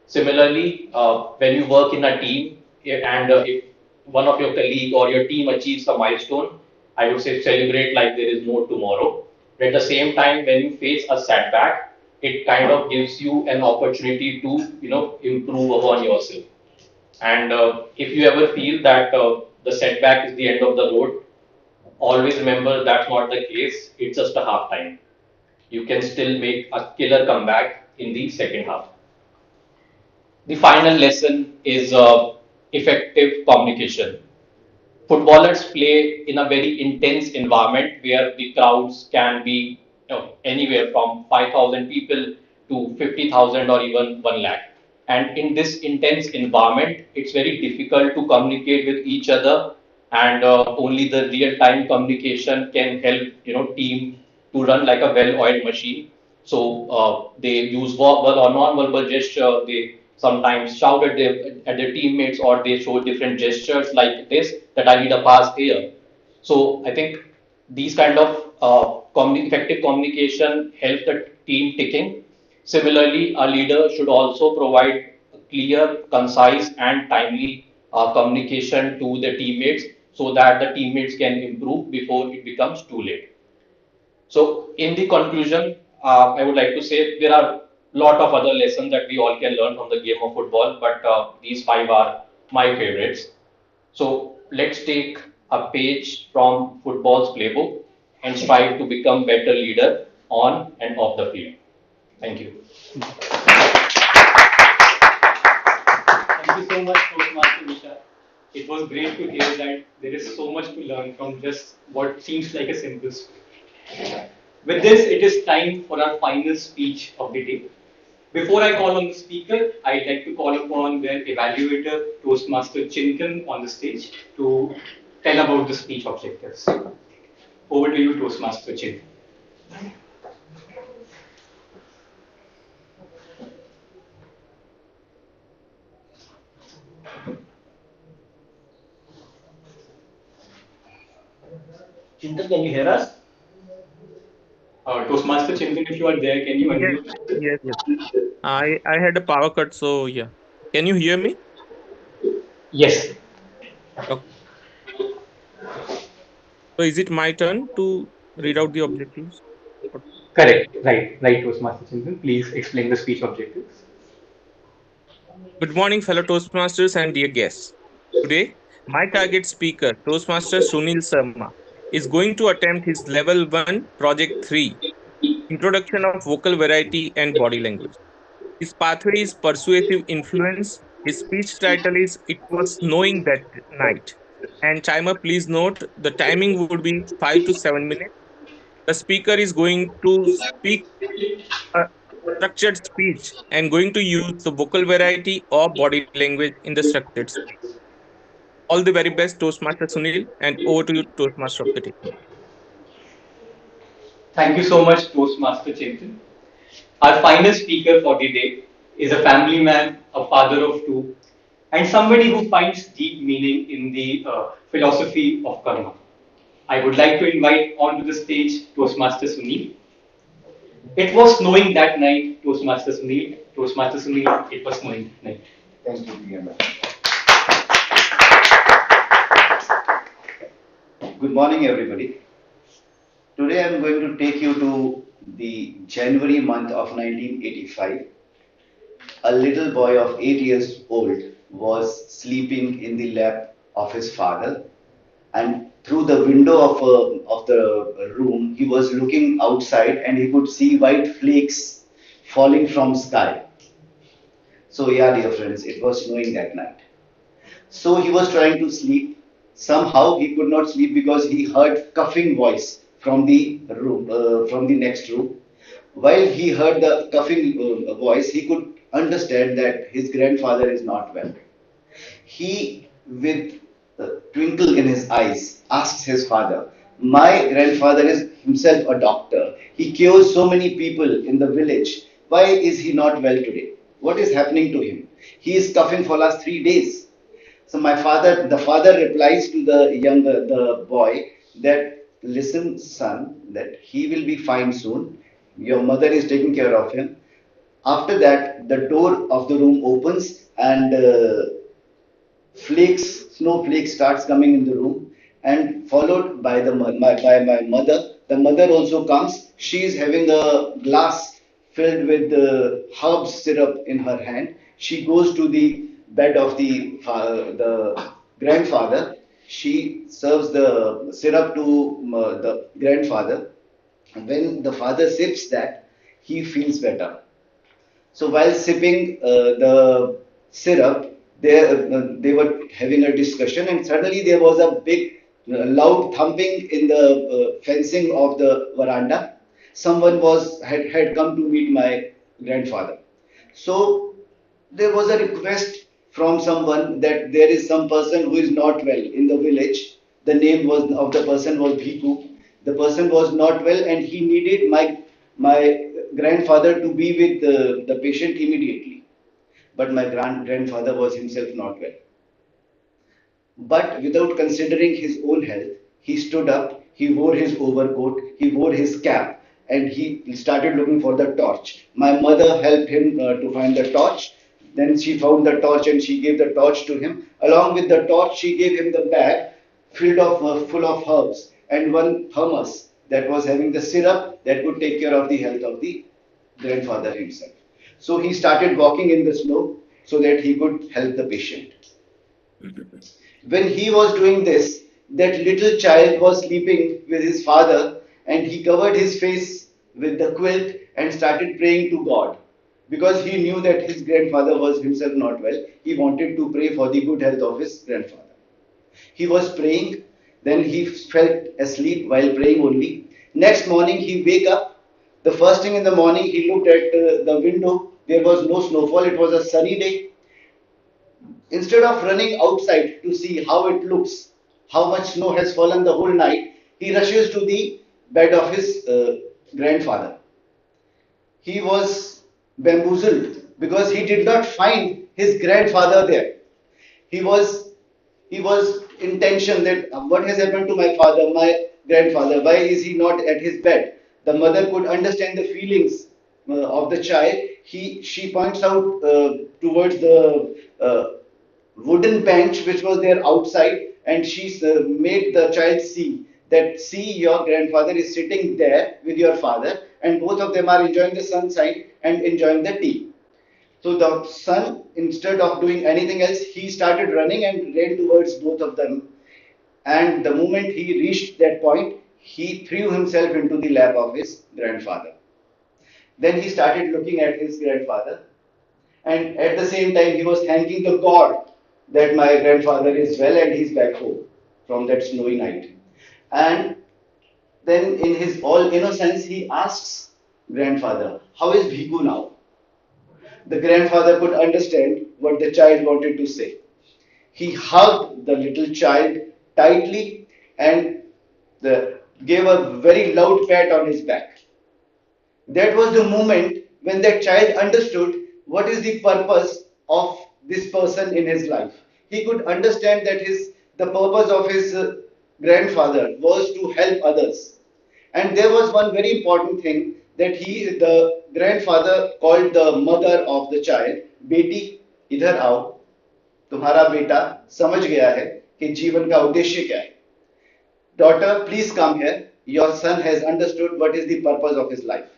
Similarly, when you work in a team and if one of your colleague or your team achieves a milestone, I would say celebrate like there is no tomorrow. But at the same time, when you face a setback, it kind of gives you an opportunity to improve upon yourself. And if you ever feel that the setback is the end of the road, always remember that's not the case. It's just a half time. You can still make a killer comeback in the second half. The final lesson is effective communication. Footballers play in a very intense environment where the crowds can be anywhere from 5,000 people to 50,000 or even 1 lakh. And in this intense environment, it's very difficult to communicate with each other, and only the real-time communication can help team to run like a well-oiled machine. So they use verbal or non-verbal gesture. They sometimes shout at their teammates, or they show different gestures like this, that I need a pass here. So I think these kind of effective communication helps the team ticking. Similarly, a leader should also provide clear, concise, and timely communication to the teammates so that the teammates can improve before it becomes too late. So, in the conclusion, I would like to say there are a lot of other lessons that we all can learn from the game of football, but these five are my favorites. So, let's take a page from football's playbook and strive to become better leader on and off the field. Thank you. Thank you so much, Toastmaster Nisha. It was great to hear that there is so much to learn from just what seems like a simple sport. With this, it is time for our final speech of the day. Before I call on the speaker, I'd like to call upon their evaluator, Toastmaster Chintan, on the stage to tell about the speech objectives. Over to you, Toastmaster Chintan. Chintan, can you hear us? Toastmaster Chintan, if you are there, can you unmute? Yes. I had a power cut, so yeah. Can you hear me? Yes. Okay. So is it my turn to read out the objectives? Correct. Right, Toastmaster Chintan. Please explain the speech objectives. Good morning, fellow Toastmasters and dear guests. Today, my target speaker, Toastmaster Sunil Sharma, is going to attempt his Level 1 Project 3, Introduction of Vocal Variety and Body Language. His pathway is Persuasive Influence. His speech title is It Was Snowing That Night. And timer, please note, the timing would be 5 to 7 minutes. The speaker is going to speak a structured speech and going to use the vocal variety or body language in the structured speech. All the very best, Toastmaster Sunil, and over to you, Toastmaster of the day. Thank you so much, Toastmaster Chintan. Our final speaker for the day is a family man, a father of two, and somebody who finds deep meaning in the philosophy of karma. I would like to invite onto the stage Toastmaster Sunil. It was snowing that night, Toastmaster Sunil. Toastmaster Sunil, it was snowing that night. Thank you, PML. Good morning, everybody. Today I'm going to take you to the January month of 1985. A little boy of 8 years old was sleeping in the lap of his father, and through the window of the room, he was looking outside and he could see white flakes falling from sky. So yeah, dear friends, it was snowing that night. So he was trying to sleep. Somehow he could not sleep because he heard coughing voice from the room, from the next room. While he heard the coughing voice, he could understand that his grandfather is not well. He, with a twinkle in his eyes, asks his father, "My grandfather is himself a doctor. He cures so many people in the village. Why is he not well today? What is happening to him? He is coughing for last 3 days." So the father replies to the boy that, "Listen, son, that he will be fine soon. Your mother is taking care of him." After that, the door of the room opens and snowflakes starts coming in the room, and followed by by my mother. The mother also comes. She is having a glass filled with the herb syrup in her hand. She goes to the bed of the grandfather. She serves the syrup to the grandfather. When the father sips that, he feels better. So while sipping the syrup, they were having a discussion, and suddenly there was a big, loud thumping in the fencing of the veranda. Someone had come to meet my grandfather. So there was a request from someone that there is some person who is not well in the village. The name was of the person was Bhiku. The person was not well, and he needed my grandfather to be with the patient immediately. But my grandfather was himself not well. But without considering his own health, he stood up, he wore his overcoat, he wore his cap, and he started looking for the torch. My mother helped him to find the torch. Then she found the torch and she gave the torch to him. Along with the torch, she gave him the bag full of herbs and one thermos that was having the syrup that would take care of the health of the grandfather himself. So he started walking in the snow so that he could help the patient. When he was doing this, that little child was sleeping with his father, and he covered his face with the quilt and started praying to God. Because he knew that his grandfather was himself not well, he wanted to pray for the good health of his grandfather. He was praying, then he fell asleep while praying only. Next morning, he wake up. The first thing in the morning, he looked at the window. There was no snowfall. It was a sunny day. Instead of running outside to see how it looks, how much snow has fallen the whole night, he rushes to the bed of his grandfather. He was bamboozled because he did not find his grandfather there. He was he was in tension that what has happened to my father, my grandfather? Why is he not at his bed? The mother could understand the feelings of the child. She points out towards the wooden bench which was there outside, and she made the child see that, "See, your grandfather is sitting there with your father, and both of them are enjoying the sunshine and enjoying the tea." So the son, instead of doing anything else, he started running and ran towards both of them. And the moment he reached that point, he threw himself into the lap of his grandfather. Then he started looking at his grandfather, and at the same time, he was thanking the God that my grandfather is well and he's back home from that snowy night. And then, in his all innocence, he asks grandfather, "How is Bhiku now?" The grandfather could understand what the child wanted to say. He hugged the little child tightly and gave a very loud pat on his back. That was the moment when that child understood what is the purpose of this person in his life. He could understand that the purpose of his grandfather was to help others. And there was one very important thing that the grandfather called the mother of the child, बेटी इधर आओ, तुम्हारा बेटा समझ गया है कि जीवन का उद्देश्य क्या है. Daughter, please come here. Your son has understood what is the purpose of his life.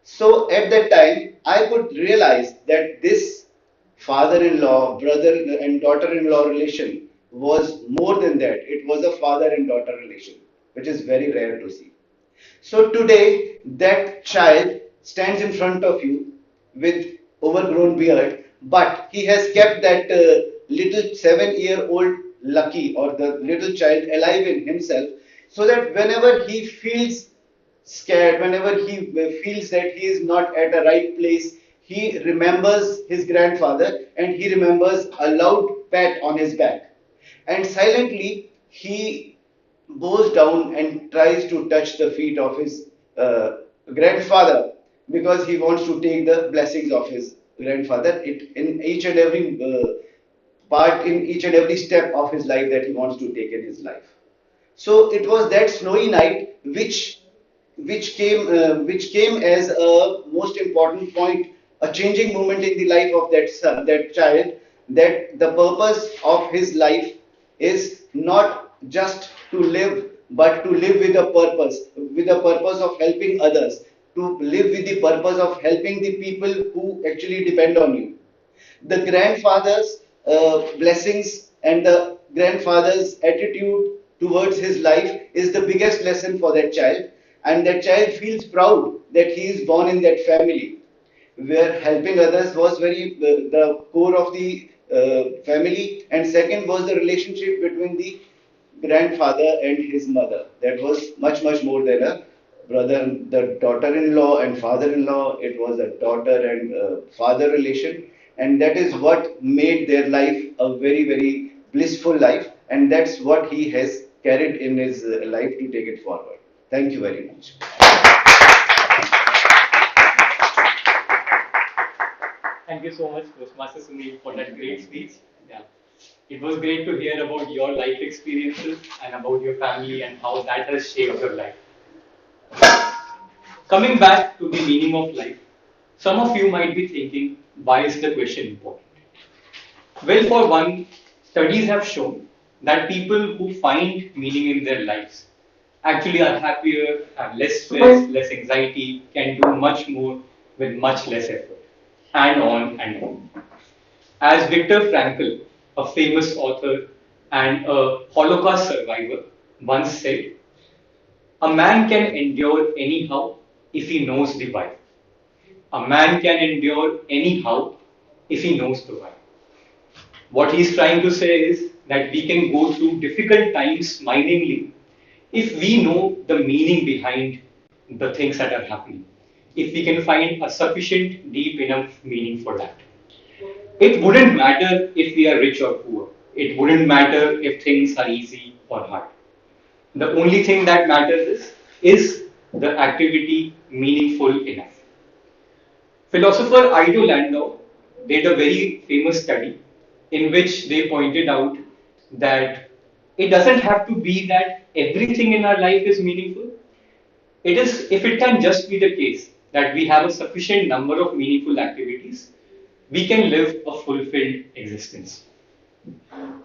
So at that time, I could realize that this father-in-law, brother and daughter-in-law relation was more than that. It was a father and daughter relation, which is very rare to see. So today, that child stands in front of you with overgrown beard, but he has kept that little 7-year-old Lucky or the little child alive in himself, so that whenever he feels scared, whenever he feels that he is not at a right place, he remembers his grandfather and he remembers a loud pat on his back. And silently, he goes down and tries to touch the feet of his grandfather because he wants to take the blessings of his grandfather in each and every part, in each and every step of his life that he wants to take in his life. So it was that snowy night which came as a most important point, a changing moment in the life of that son, that child, that the purpose of his life is not just to live, but to live with a purpose of helping others, to live with the purpose of helping the people who actually depend on you. The grandfather's blessings and the grandfather's attitude towards his life is the biggest lesson for that child, and that child feels proud that he is born in that family where helping others was very the core of the family, and second was the relationship between the grandfather and his mother. That was much more than a brother, the daughter-in-law and father-in-law. It was a daughter and father relation, and that is what made their life a very blissful life, and that's what he has carried in his life to take it forward. Thank you very much. Thank you so much, Toastmaster Sunil, for that great speech. Yeah. It was great to hear about your life experiences and about your family and how that has shaped your life. Coming back to the meaning of life, some of you might be thinking, why is the question important? Well, for one, studies have shown that people who find meaning in their lives actually are happier, have less stress, less anxiety, can do much more with much less effort, and on and on. As Viktor Frankl, a famous author and a Holocaust survivor, once said, a man can endure anyhow if he knows the why. A man can endure anyhow if he knows the why. What he's trying to say is that we can go through difficult times smilingly if we know the meaning behind the things that are happening, if we can find a sufficient, deep enough meaning for that. It wouldn't matter if we are rich or poor. It wouldn't matter if things are easy or hard. The only thing that matters is the activity meaningful enough? Philosopher Ido Landau did a very famous study in which they pointed out that it doesn't have to be that everything in our life is meaningful. It is, if it can just be the case that we have a sufficient number of meaningful activities, we can live a fulfilled existence.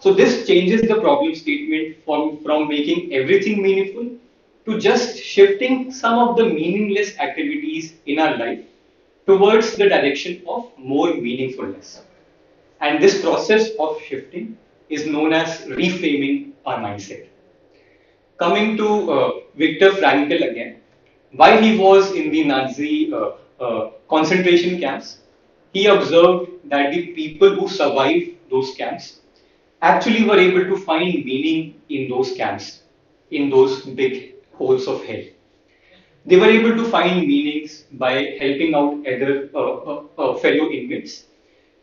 So this changes the problem statement from making everything meaningful to just shifting some of the meaningless activities in our life towards the direction of more meaningfulness. And this process of shifting is known as reframing our mindset. Coming to Viktor Frankl again, while he was in the Nazi concentration camps, he observed that the people who survived those camps actually were able to find meaning in those camps, in those big holes of hell. They were able to find meanings by helping out other fellow inmates.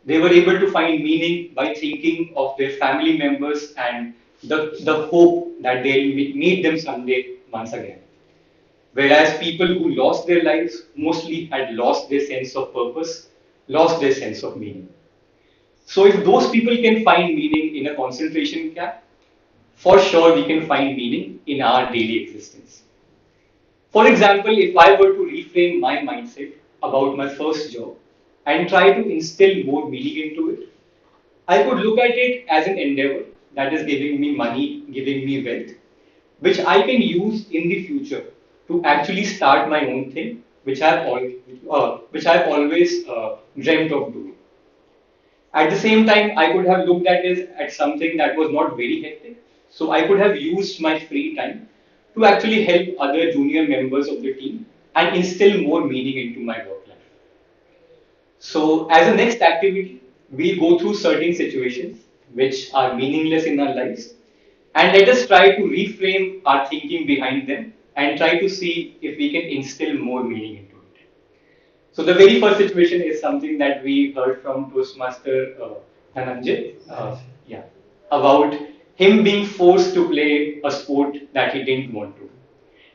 They were able to find meaning by thinking of their family members and the hope that they'll meet them someday once again. Whereas people who lost their lives mostly had lost their sense of purpose, lost their sense of meaning. So if those people can find meaning in a concentration camp, for sure we can find meaning in our daily existence. For example, if I were to reframe my mindset about my first job and try to instill more meaning into it, I could look at it as an endeavor that is giving me money, giving me wealth, which I can use in the future to actually start my own thing, which I've always dreamt of doing. At the same time, I could have looked at it at something that was not very hectic. So I could have used my free time to actually help other junior members of the team and instill more meaning into my work life. So as a next activity, we go through certain situations which are meaningless in our lives, and let us try to reframe our thinking behind them and try to see if we can instill more meaning into it. So the very first situation is something that we heard from Toastmaster Dhananjay, yeah, about him being forced to play a sport that he didn't want to.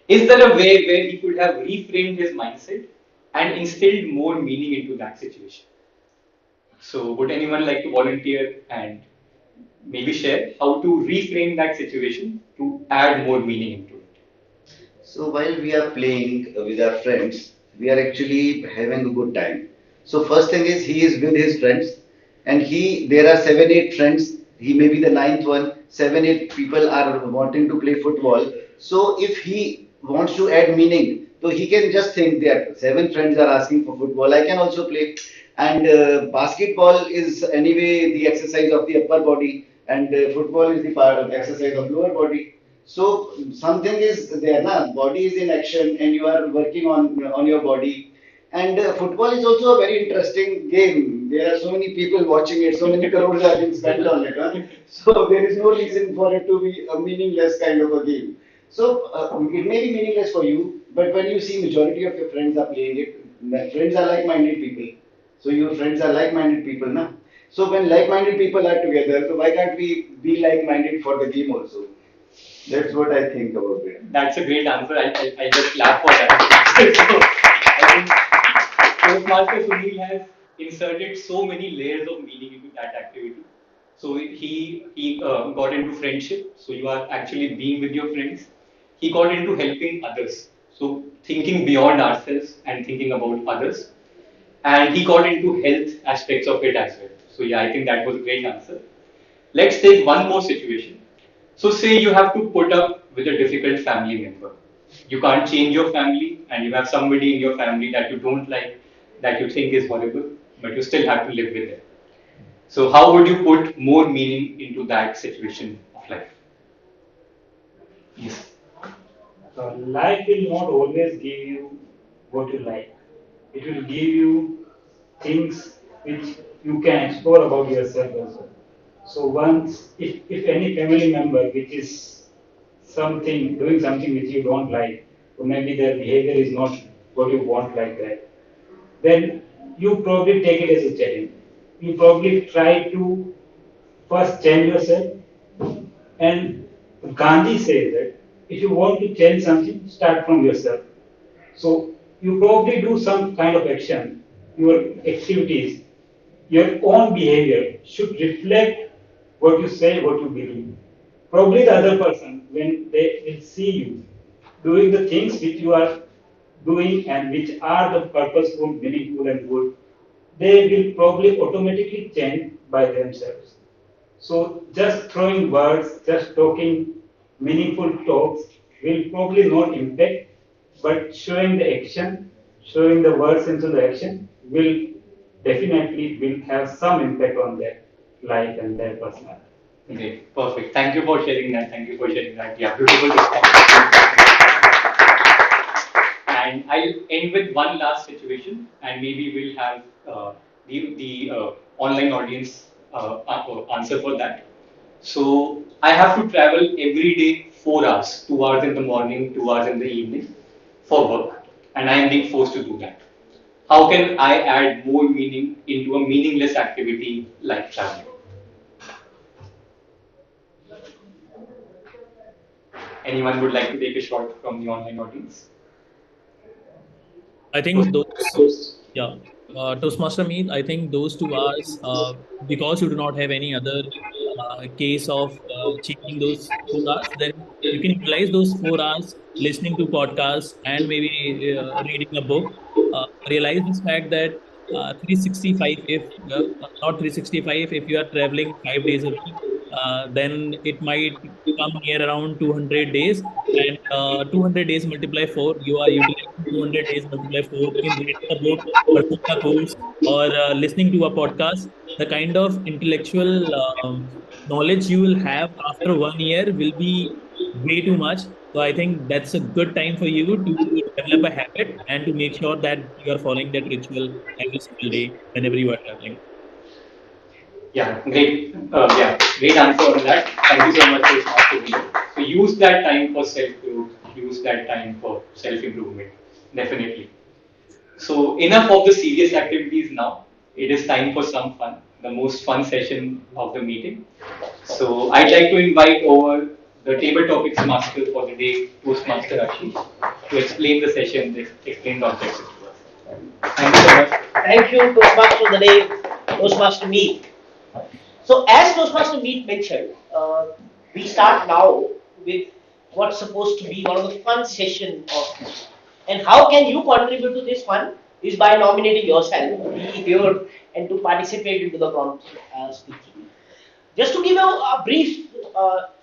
Is there a way where he could have reframed his mindset and instilled more meaning into that situation? So would anyone like to volunteer and maybe share how to reframe that situation to add more meaning into it? So while we are playing with our friends, we are actually having a good time. So first thing is he is with his friends, and there are 7, 8 friends. He may be the ninth one. 7, 8 people are wanting to play football. So if he wants to add meaning, so he can just think that 7 friends are asking for football. I can also play. And basketball is anyway the exercise of the upper body, and football is the part of exercise of lower body. So something is there, na? Body is in action, and you are working on your body. And football is also a very interesting game. There are so many people watching it, so many crores are being spent on it. Huh? So there is no reason for it to be a meaningless kind of a game. So it may be meaningless for you, but when you see majority of your friends are playing it, friends are like-minded people. So your friends are like-minded people, na? So when like-minded people are together, so why can't we be like-minded for the game also? That's what I think about it. That's a great answer. I just clap for that. So, I think Toastmaster Sunil has inserted so many layers of meaning into that activity. So he got into friendship. So you are actually being with your friends. He got into helping others. So thinking beyond ourselves and thinking about others. And he got into health aspects of it as well. So yeah, I think that was a great answer. Let's take one more situation. So say you have to put up with a difficult family member. You can't change your family and you have somebody in your family that you don't like, that you think is horrible, but you still have to live with them. So how would you put more meaning into that situation of life? Yes. Life will not always give you what you like. It will give you things which you can explore about yourself also. So once, if any family member which is doing something which you don't like, or maybe their behavior is not what you want like that, then you probably take it as a challenge. You probably try to first change yourself, and Gandhi says that if you want to change something, start from yourself. So you probably do some kind of action, your activities, your own behavior should reflect what you say, what you believe. Probably the other person, when they will see you doing the things which you are doing and which are the purposeful, meaningful, and good, they will probably automatically change by themselves. So just throwing words, just talking meaningful talks will probably not impact, but showing the action, showing the words into the action will definitely will have some impact on their life and their personality. Okay, perfect. Thank you for sharing that. Thank you for sharing that. Yeah, beautiful response. And I'll end with one last situation, and maybe we'll have the online audience answer for that. So I have to travel every day 4 hours, 2 hours in the morning, 2 hours in the evening for work, and I am being forced to do that. How can I add more meaning into a meaningless activity like traveling? Anyone would like to take a shot from the online audience? I think those, yeah, Toastmaster meet. I think those 2 hours, because you do not have any other case of achieving those 4 hours, then you can utilize those 4 hours listening to podcasts and maybe reading a book. Realize this fact that 365, if not 365, if you are traveling 5 days a week, then it might come near around 200 days. And 200 days multiply 4, you are utilizing 200 days multiply 4 in reading a book, pursuing a course, or listening to a podcast. The kind of intellectual knowledge you will have after 1 year will be way too much. So I think that's a good time for you to develop a habit and to make sure that you are following that ritual every single day whenever you are traveling. Yeah, great. Yeah, great answer on that. Thank you so much for asking. So use that time for self-growth. Use that time for self-improvement. Definitely. So enough of the serious activities now. It is time for some fun. The most fun session of the meeting. So I'd like to invite over the table topics master for the day, Toastmaster Ashish, to explain the session, explain the objectives to us. Thank you so much. Thank you, Toastmaster of the day, Toastmaster Meet. So, as Toastmaster Meet mentioned, we start now with what's supposed to be one of the fun session of. And how can you contribute to this fun? Is by nominating yourself, be here, and to participate into the prompt speaking. Just to give a brief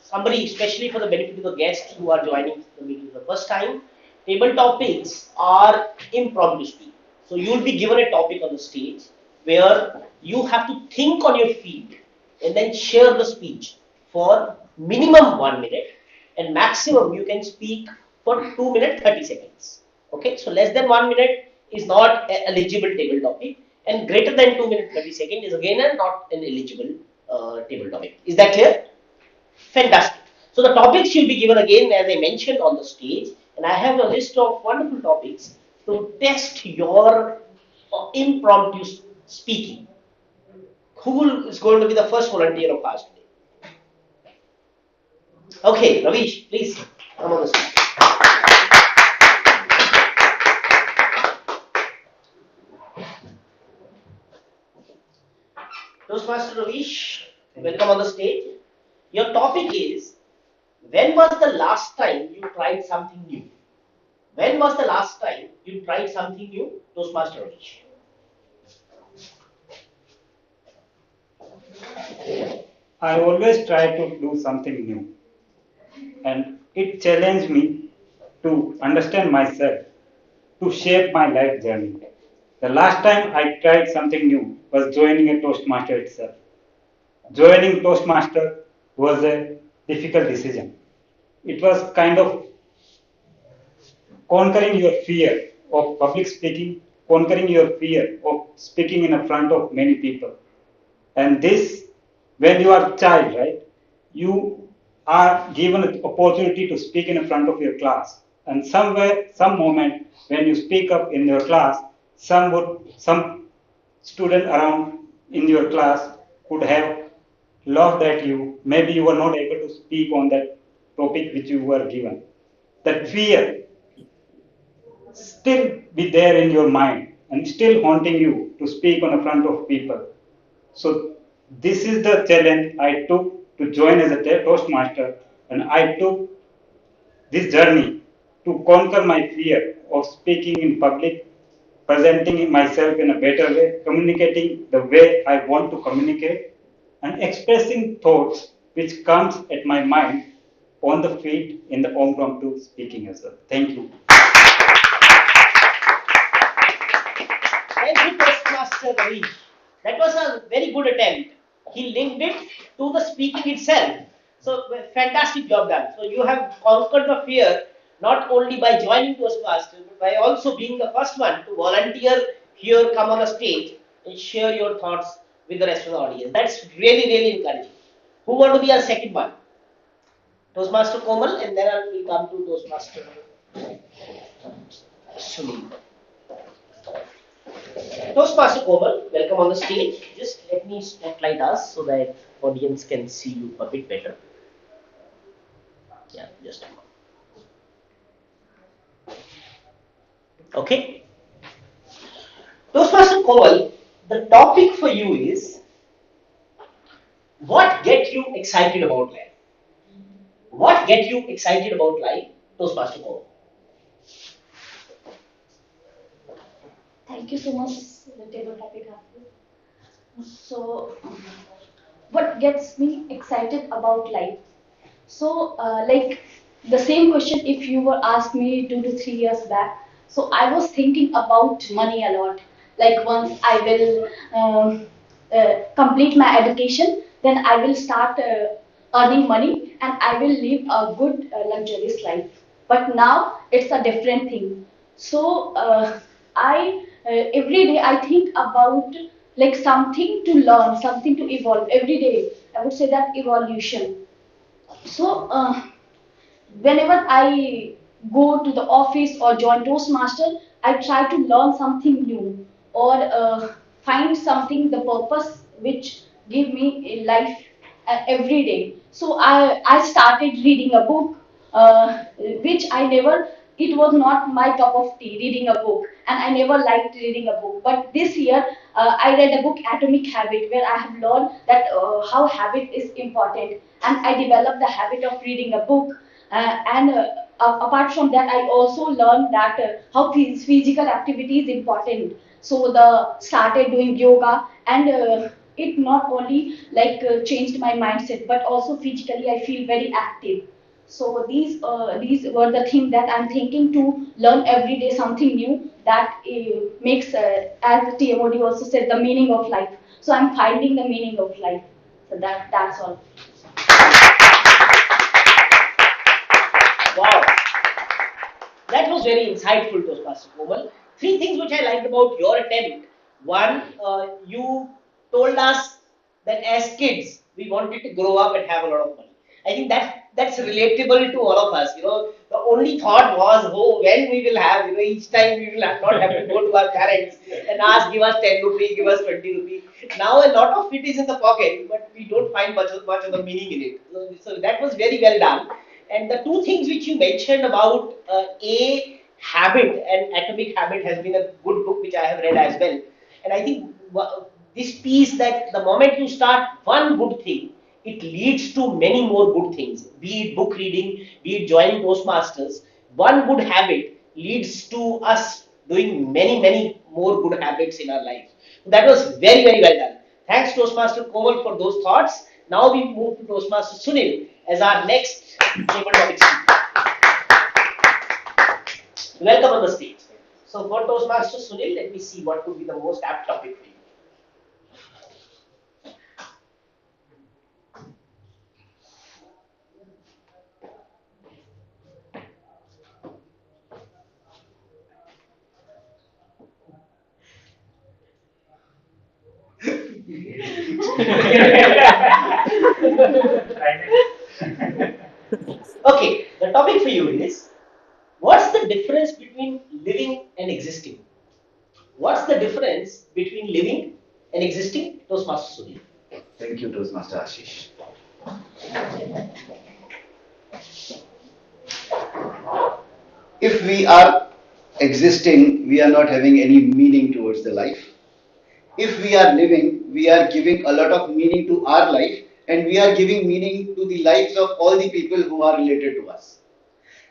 summary, especially for the benefit of the guests who are joining the meeting for the first time, table topics are impromptu speak. So you will be given a topic on the stage where you have to think on your feet and then share the speech for minimum 1 minute and maximum you can speak for 2 minutes 30 seconds. Okay, so less than 1 minute is not an eligible table topic, and greater than 2 minutes 30 seconds is again not an eligible table topic. Is that clear? Fantastic. So the topics will be given again as I mentioned on the stage, and I have a list of wonderful topics to test your impromptu speaking. Who is going to be the first volunteer of ours today? Okay, Ravish, please come on the stage. Toastmaster Ravish, welcome on the stage. Your topic is, when was the last time you tried something new? When was the last time you tried something new, Toastmaster Ravish? I always try to do something new, and it challenged me to understand myself, to shape my life journey. The last time I tried something new was joining a Toastmaster itself. Joining Toastmaster was a difficult decision. It was kind of conquering your fear of public speaking, conquering your fear of speaking in front of many people. And this, when you are a child, right, you are given an opportunity to speak in front of your class. And somewhere, some moment, when you speak up in your class, some student around in your class would have laughed at you. Maybe you were not able to speak on that topic which you were given. That fear still be there in your mind and still haunting you to speak on the front of people. So this is the challenge I took to join as a Toastmaster, and I took this journey to conquer my fear of speaking in public, presenting myself in a better way, communicating the way I want to communicate, and expressing thoughts which comes at my mind on the feet in the impromptu speaking as well. Thank you. Thank you, Toastmaster Ravish. That was a very good attempt. He linked it to the speaking itself. So, fantastic job done. So, you have conquered the fear not only by joining Toastmaster, but by also being the first one to volunteer here, come on the stage, and share your thoughts with the rest of the audience. That's really, really encouraging. Who want to be our second one? Toastmaster Komal, and then I will come to Toastmaster Sunil. Toastmaster Komal, welcome on the stage. Just let me spotlight us so that audience can see you a bit better. Yeah, just a moment. Okay. Toastmaster Komal, the topic for you is, what gets you excited about life? What gets you excited about life, Toastmaster Paul? Thank you so much, the table topic. So, what gets me excited about life? So, like the same question if you were asked me 2 to 3 years back. So I was thinking about money a lot. Like once I will complete my education, then I will start earning money and I will live a good luxurious life. But now it's a different thing. So I every day I think about like something to learn, something to evolve every day. I would say that evolution. So, whenever I go to the office or join Toastmaster, I try to learn something new or find something, the purpose which give me a life every day. So I started reading a book, which I never, it was not my cup of tea, reading a book, and I never liked reading a book. But this year, I read a book, Atomic Habit, where I have learned that how habit is important, and I developed the habit of reading a book. Apart from that, I also learned that how physical activity is important. So the started doing yoga, and it not only like changed my mindset, but also physically I feel very active. So these were the things that I'm thinking to learn every day something new that makes, as the TMOD also said, the meaning of life. So I'm finding the meaning of life. So that's all. Wow, that was very insightful, Toastmaster Komal. Three things which I liked about your attempt. One, you told us that as kids we wanted to grow up and have a lot of money. I think that's relatable to all of us. The only thought was, oh, when we will have, each time we will not have to go to our parents and ask, give us 10 rupees, give us 20 rupees. Now a lot of it is in the pocket, but we don't find much of the meaning in it. So that was very well done. And the two things which you mentioned about a habit and Atomic Habit has been a good book which I have read as well. And I think this piece that the moment you start one good thing, it leads to many more good things. Be it book reading, be it joining Toastmasters. One good habit leads to us doing many more good habits in our life. That was very well done. Thanks, Toastmaster Komal, for those thoughts. Now we move to Toastmaster Sunil as our next table topic speaker. Welcome on the stage. So for Toastmaster Sunil, let me see what could be the most apt topic for you. Okay, the topic for you is, what's the difference between living and existing? What's the difference between living and existing? Toastmaster Sunil. Thank you, Toastmaster Ashish. If we are existing, we are not having any meaning towards the life. If we are living, we are giving a lot of meaning to our life and we are giving meaning to the lives of all the people who are related to us.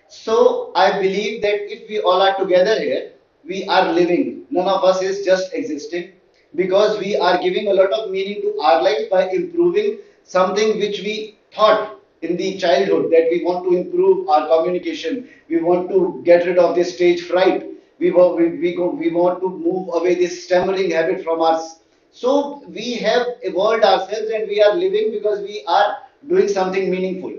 So I believe that if we all are together here, we are living. None of us is just existing because we are giving a lot of meaning to our life by improving something which we thought in the childhood that we want to improve our communication. We want to get rid of this stage fright. We want to move away this stammering habit from us. So we have evolved ourselves and we are living because we are doing something meaningful.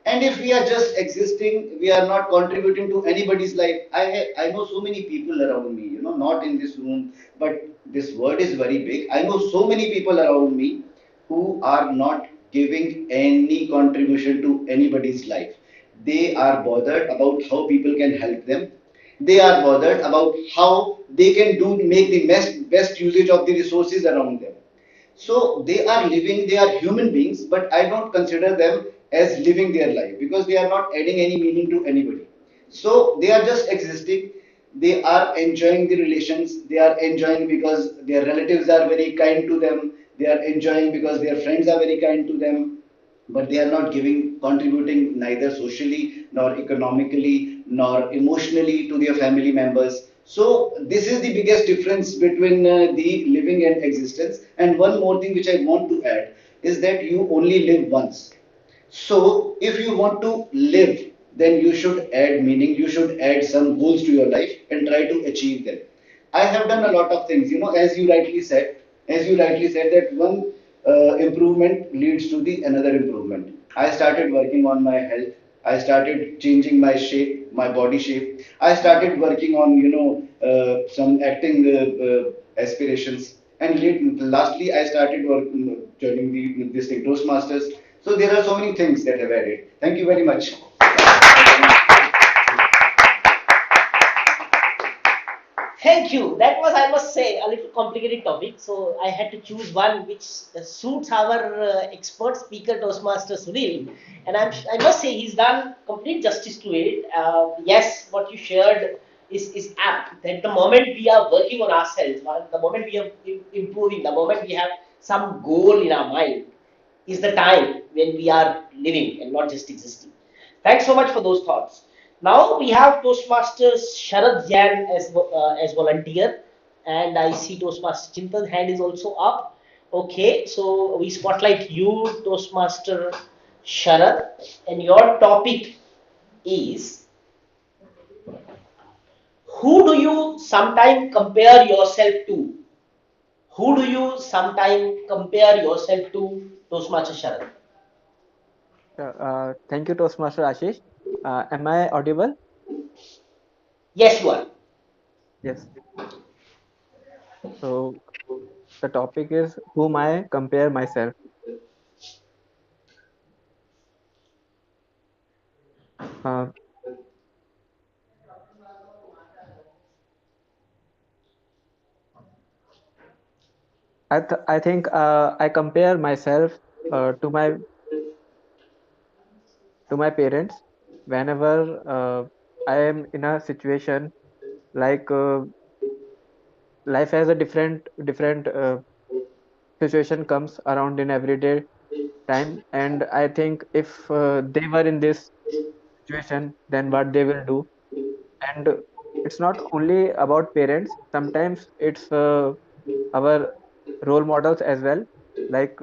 And if we are just existing, we are not contributing to anybody's life. I know so many people around me, not in this room, but this world is very big. I know so many people around me who are not giving any contribution to anybody's life. They are bothered about how people can help them. They are bothered about how they can make the best usage of the resources around them. So they are living, they are human beings, but I don't consider them as living their life because they are not adding any meaning to anybody. So they are just existing. They are enjoying the relations. They are enjoying because their relatives are very kind to them. They are enjoying because their friends are very kind to them. but they are not giving, contributing neither socially nor economically nor emotionally to their family members. So this is the biggest difference between the living and existence. And one more thing which I want to add is that you only live once. So, if you want to live, then you should add meaning, you should add some goals to your life and try to achieve them. I have done a lot of things, as you rightly said that one improvement leads to the another improvement. I started working on my health. I started changing my shape, my body shape. I started working on, some acting aspirations. And lastly, I started joining this thing, Toastmasters. So there are so many things that have added. Thank you very much. Thank you. That was, I must say, a little complicated topic. So I had to choose one which suits our expert speaker, Toastmaster Sunil. And I must say, he's done complete justice to it. Yes, what you shared is apt. That the moment we are working on ourselves, the moment we are improving, the moment we have some goal in our mind, is the time when we are living and not just existing. Thanks so much for those thoughts. Now we have Toastmasters Sharad Jain as volunteer, and I see Toastmaster Chintan's hand is also up. Okay, so we spotlight you, Toastmaster Sharad, and your topic is, who do you sometimes compare yourself to? Who do you sometimes compare yourself to, Toastmaster Sharad? Thank you, Toastmaster Ashish. Am I audible? Yes, you are. Yes. So the topic is whom I compare myself. Uh, I think I compare myself to my parents whenever I am in a situation like life has a different situation comes around in everyday time, and I think if they were in this situation, then what they will do. And it's not only about parents, sometimes it's our role models as well. Like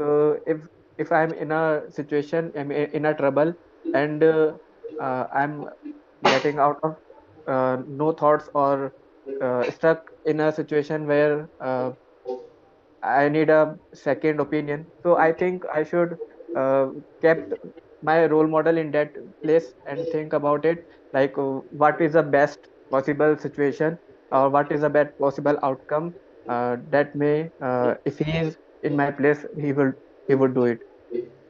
if I'm in a situation, I'm in a trouble, and I'm getting out of no thoughts, or stuck in a situation where I need a second opinion. So I think I should kept my role model in that place and think about it, like what is the best possible situation, or what is the best possible outcome that may, if he is in my place, he would do it.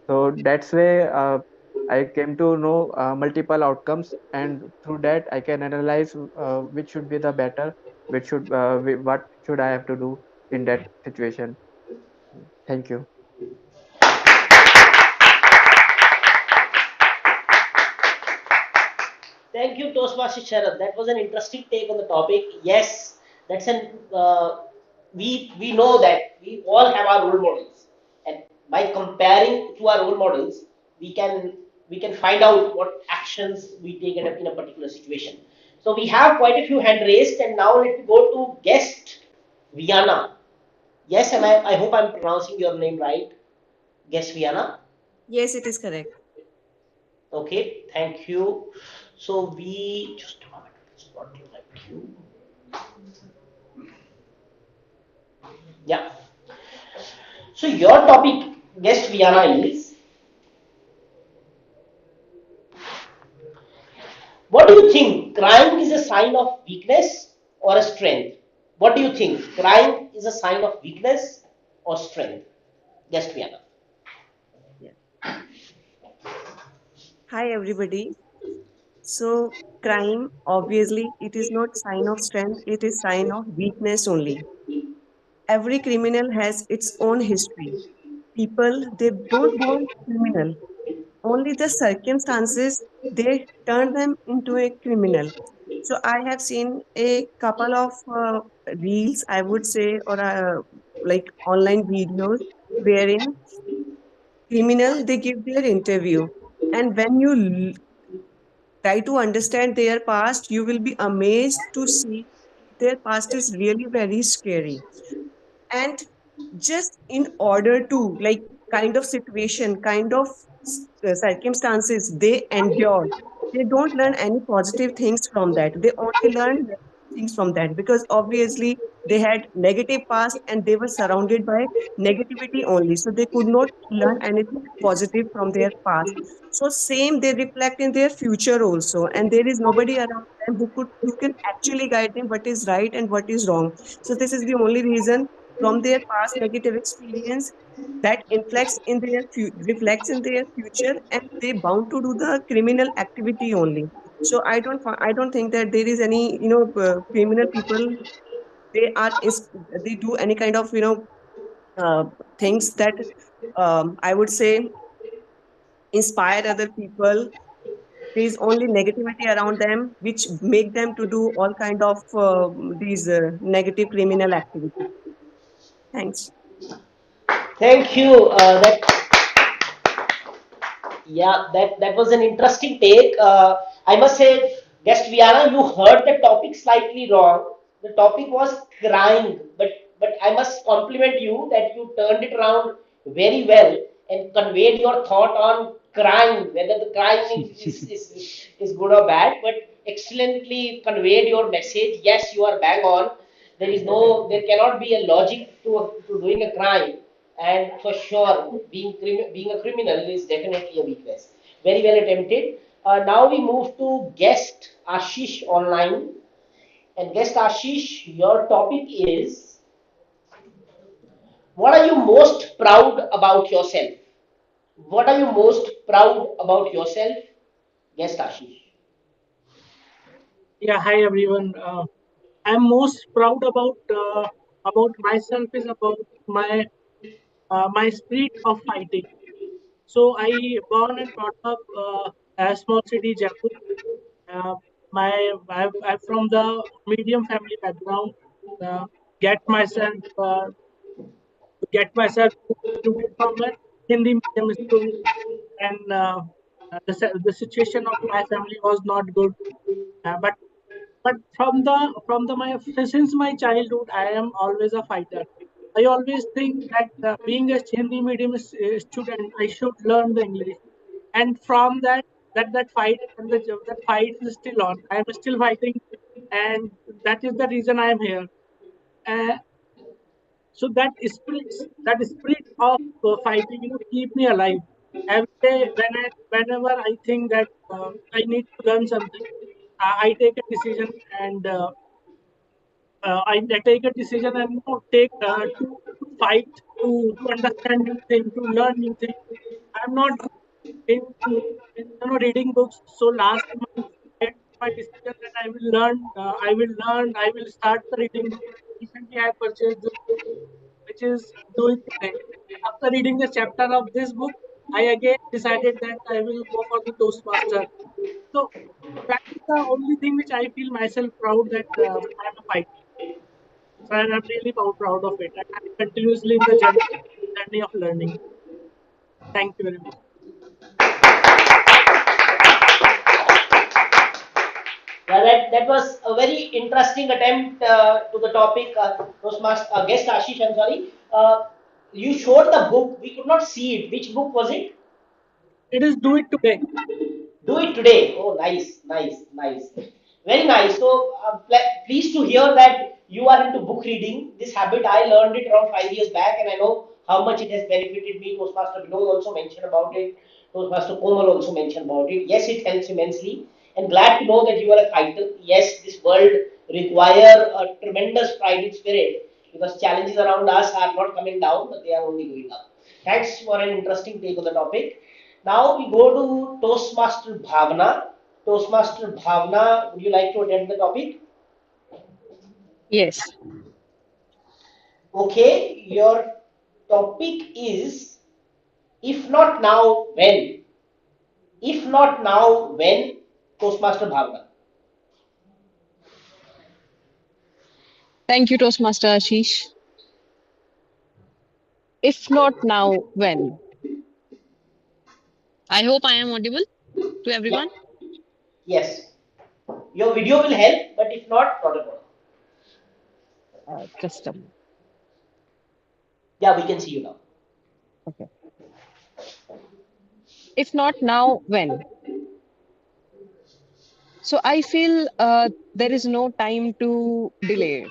So that's way I came to know multiple outcomes, and through that I can analyze which should be the better, what should I have to do in that situation. Thank you. Thank you, Toastmaster Sharad. That was an interesting take on the topic. Yes, that's an we know that we all have our role models, and by comparing to our role models, we can we can find out what actions we take in a particular situation. So we have quite a few hand raised, and now let me go to guest Viana. Yes, am I hope I'm pronouncing your name right, guest Viana. Yes, it is correct. Okay, thank you. So we just a moment. Spot you like you. Yeah. So your topic, guest Viana, is, what do you think? Crying is a sign of weakness or a strength? What do you think? Crying is a sign of weakness or strength? Guest Viana. Yeah. Hi, everybody. So, crime, obviously, it is not sign of strength, it is sign of weakness only. Every criminal has its own history. People, they don't born criminal. Only the circumstances, they turn them into a criminal. So, I have seen a couple of reels, I would say, or like online videos, wherein criminal, they give their interview. And when you try to understand their past, you will be amazed to see their past is really very scary. And just in order to, like, kind of situation, kind of circumstances they endure, they don't learn any positive things from that. They only learn negative things from that, because obviously they had negative past and they were surrounded by negativity only, so they could not learn anything positive from their past. So same they reflect in their future also, and there is nobody around them who can actually guide them what is right and what is wrong. So this is the only reason, from their past negative experience, that reflects in their future, and they bound to do the criminal activity only. So I don't think that there is any, criminal people, they are they do any kind of, uh, things that, I would say, inspire other people. There is only negativity around them which make them to do all kind of these negative criminal activities. Thanks. Thank you. That was an interesting take. I must say, guest Viana, you heard the topic slightly wrong. The topic was crying, but I must compliment you that you turned it around very well and conveyed your thought on crying, whether the crying is good or bad, but excellently conveyed your message. Yes, you are bang on. There cannot be a logic to doing a crime, and for sure, being a criminal is definitely a weakness. Very well attempted. Now we move to guest Ashish online, and guest Ashish, your topic is: what are you most proud about yourself? What are you most proud about yourself, guest Ashish? Yeah, hi everyone. I'm most proud about myself is about my spirit of fighting. So I born and brought up a small city, Jaipur. Uh, I'm from the medium family background. Uh, get myself get myself included from a Hindi medium school, and the situation of my family was not good. But from the my since my childhood, I am always a fighter. I always think that being a Hindi medium student, I should learn the English, and from that fight, and that fight is still on. I am still fighting, and that is the reason I am here. Uh, so that spirit of fighting, keep me alive. Every day, whenever I think that I need to learn something, I take a decision, and I take a decision, and take to fight, to understand new things, to learn new things. I'm not in reading books. So last month I took my decision that I will start the reading book. Recently I purchased this book, which is Do It Today. After reading the chapter of this book, I again decided that I will go for the Toastmaster. So that is the only thing which I feel myself proud that I am a fighter. So I'm really proud of it. And I'm continuously in the journey of learning. Thank you very much. Yeah, that was a very interesting attempt to the topic. Toastmaster guest Ashish, I'm sorry. You showed the book. We could not see it. Which book was it? It is Do It Today. Do it today. Oh, nice, nice, nice. Very nice. So, pleased to hear that you are into book reading. This habit, I learned it around 5 years back, and I know how much it has benefited me. Toastmaster Vinod also mentioned about it. Toastmaster Komal also mentioned about it. Yes, it helps immensely. And glad to know that you are a fighter. Yes, this world require a tremendous fighting spirit, because challenges around us are not coming down, but they are only going up. Thanks for an interesting take on the topic. Now we go to Toastmaster Bhavna. Toastmaster Bhavna, would you like to attend the topic? Yes. Okay, your topic is: if not now, when? If not now, when? Toastmaster Bhavna. Thank you, Toastmaster Ashish. If not now, when? I hope I am audible to Yeah. everyone. Yes. Your video will help, but if not, not at all. Just a moment. Yeah, we can see you now. Okay. If not now, when? So I feel there is no time to delay.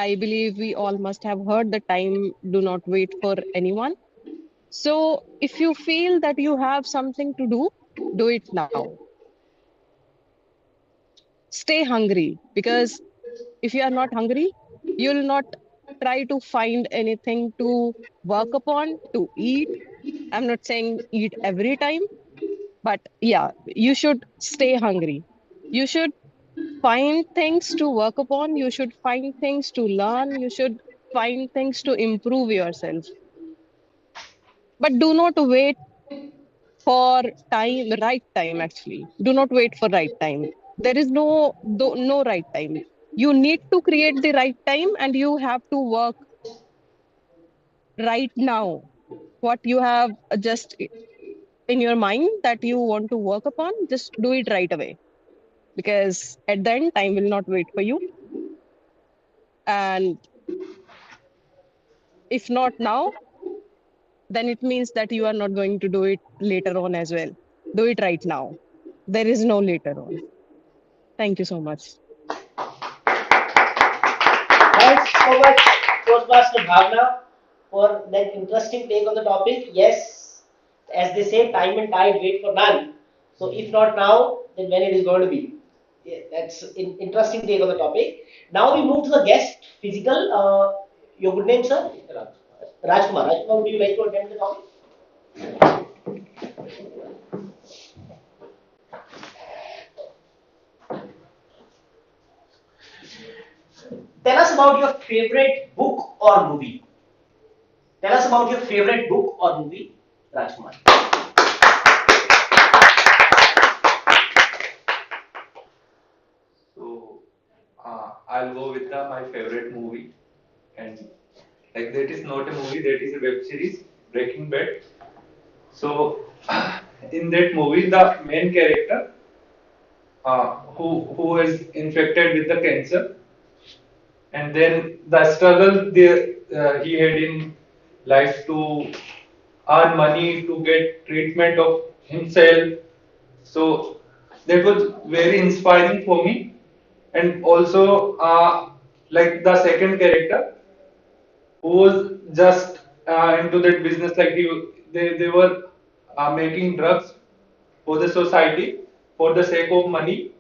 I believe we all must have heard the time, do not wait for anyone. So if you feel that you have something to do it now. Stay hungry, because if you are not hungry, you'll not try to find anything to work upon, to eat. I'm not saying eat every time, but yeah, you should stay hungry. You should find things to work upon. You should find things to learn. You should find things to improve yourself. But do not wait for right time, actually. Do not wait for right time. There is no right time. You need to create the right time, and you have to work right now. What you have just in your mind that you want to work upon, just do it right away. Because at the end, time will not wait for you. And if not now, then it means that you are not going to do it later on as well. Do it right now. There is no later on. Thank you so much. Thanks so much, Toastmaster Bhavna, for that interesting take on the topic. Yes, as they say, time and tide wait for none. So if not now, then when it is going to be? Yeah, that's interesting take on the topic. Now we move to the guest physical. Your good name, sir? Rajkumar. Rajkumar, would you like to attend the topic? Tell us about your favorite book or movie. Tell us about your favorite book or movie, Rajkumar. So I'll go with my favorite movie, and like that is not a movie, that is a web series, Breaking Bad. So in that movie, the main character who is infected with the cancer, and then the struggle there he had in life to earn money to get treatment of himself. So that was very inspiring for me, and also like the second character who was just into that business, like they were making drugs for the society for the sake of money,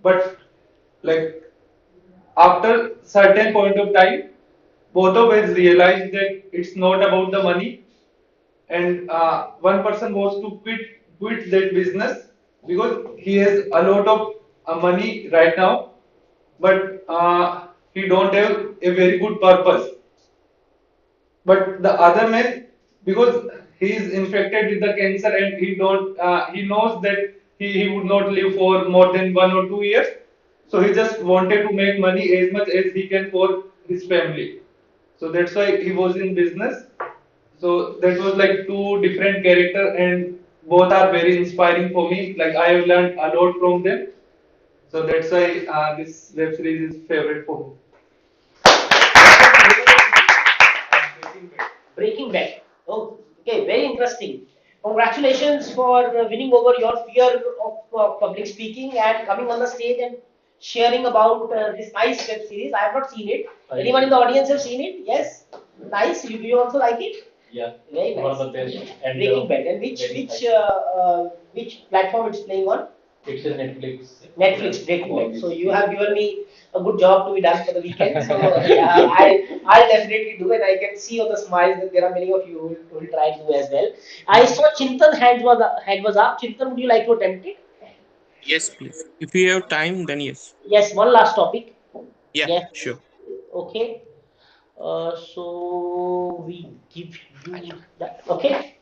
but like after certain point of time, both of us realized that it's not about the money, and one person wants to quit that business because he has a lot of money right now, but he don't have a very good purpose. But the other man, because he is infected with the cancer and he knows that he would not live for more than 1 or 2 years, so he just wanted to make money as much as he can for his family. So that's why he was in business. So that was like two different character, and both are very inspiring for me. Like I have learned a lot from them. So that's why this web series is favorite for me. Breaking Bad. Oh, okay, very interesting. Congratulations for winning over your fear of public speaking and coming on the stage and sharing about this nice web series. I have not seen it. Anyone in the audience have seen it? Yes. Nice. You also like it? Yeah, very nice. one of the best. And Breaking Bad. And which platform it's playing on? It's in Netflix. Netflix Breaking Bad. So you have given me a good job to be done for the weekend. So yeah, I'll definitely do, and I can see on the smiles that there are many of you who will try to do as well. I saw Chintan's hand was up. Chintan, would you like to attempt it? Yes, please. If you have time, then yes. Yes. One last topic. Yeah, Yes. sure. Okay. So we give you that. Okay.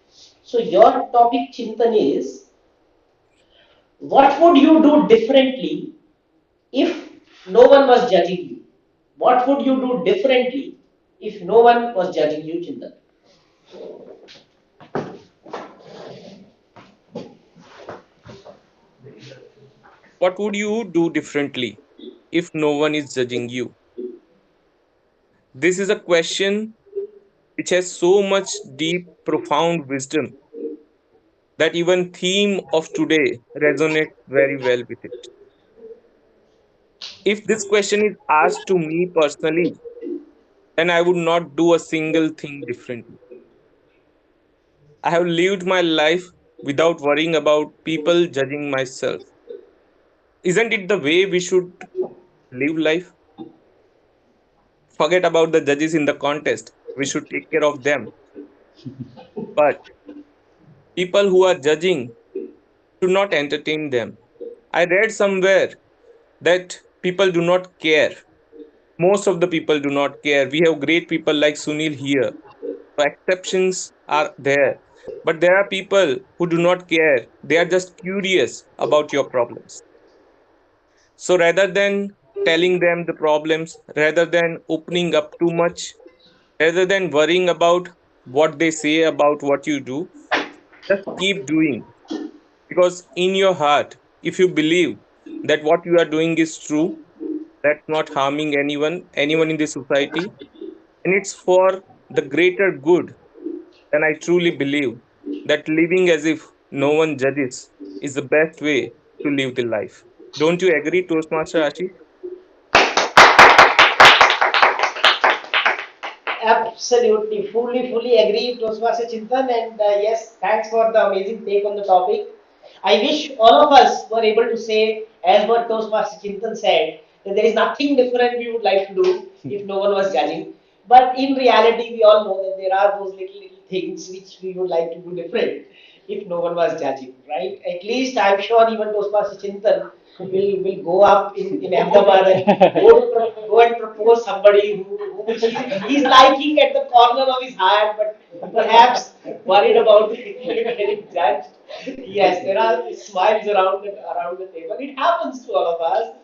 So your topic, Chintan, is what would you do differently if no one was judging you? What would you do differently if no one was judging you, Chintan? What would you do differently if no one is judging you? This is a question which has so much deep, profound wisdom that even theme of today resonates very well with it. If this question is asked to me personally, then I would not do a single thing differently. I have lived my life without worrying about people judging myself. Isn't it the way we should live life? Forget about the judges in the contest. We should take care of them. But people who are judging should not entertain them. I read somewhere that people do not care. Most of the people do not care. We have great people like Sunil here. So exceptions are there. But there are people who do not care. They are just curious about your problems. So rather than telling them the problems, rather than opening up too much, rather than worrying about what they say about what you do, just keep doing. Because in your heart, if you believe that what you are doing is true, that's not harming anyone in the society, and it's for the greater good, then I truly believe that living as if no one judges is the best way to live the life. Don't you agree, Toastmaster Ashish? Absolutely, fully agree, Toastmaster Chintan, and yes, thanks for the amazing take on the topic. I wish all of us were able to say, as what Toastmaster Chintan said, that there is nothing different we would like to do if no one was judging. But in reality, we all know that there are those little things which we would like to do different if no one was judging, right? At least I'm sure even Toastmaster Chintan will go up in Ahmedabad and go and propose somebody who he's liking at the corner of his heart, but perhaps worried about getting judged. Yes, there are smiles around the table. It happens to all of us.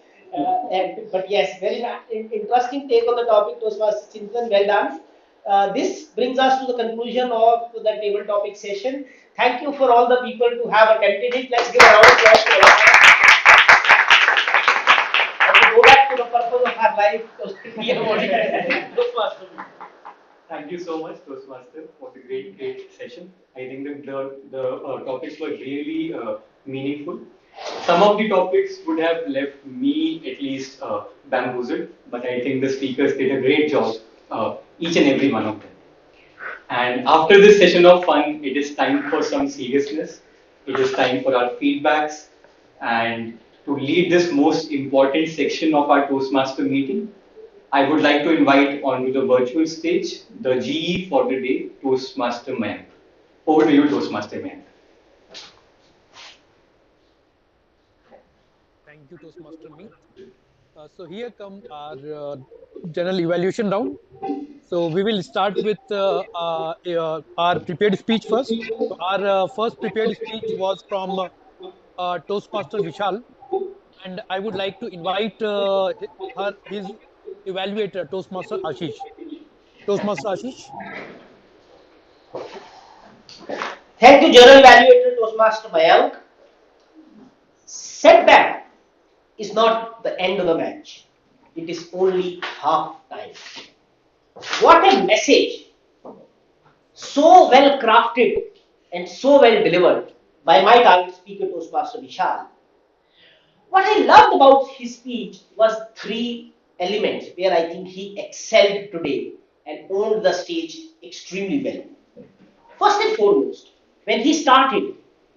But yes, very interesting take on the topic. Toastmaster Chintan, well done. This brings us to the conclusion of the table topic session. Thank you for all the people to have attended it. Let's give a round of applause to all of us. And to go back to the purpose of our life, we have already Toastmaster. Thank you so much, Toastmaster, for the great session. I think the topics were really meaningful. Some of the topics would have left me at least bamboozled, but I think the speakers did a great job, each and every one of them. And after this session of fun, it is time for some seriousness. It is time for our feedbacks. And to lead this most important section of our Toastmaster meeting, I would like to invite onto the virtual stage the GE for the day, Toastmaster Mayank. Over to you, Toastmaster Mayank. Thank you, Toastmaster Meet. So here come our general evaluation round. So we will start with our prepared speech first. So our first prepared speech was from Toastmaster Vishal, and I would like to invite his evaluator, Toastmaster Ashish. Toastmaster Ashish. Thank you, General Evaluator Toastmaster Mayank. Setback is not the end of the match. It is only half time. What a message! So well crafted and so well delivered by my target speaker, Toastmaster Vishal. What I loved about his speech was three elements where I think he excelled today and owned the stage extremely well. First and foremost, when he started,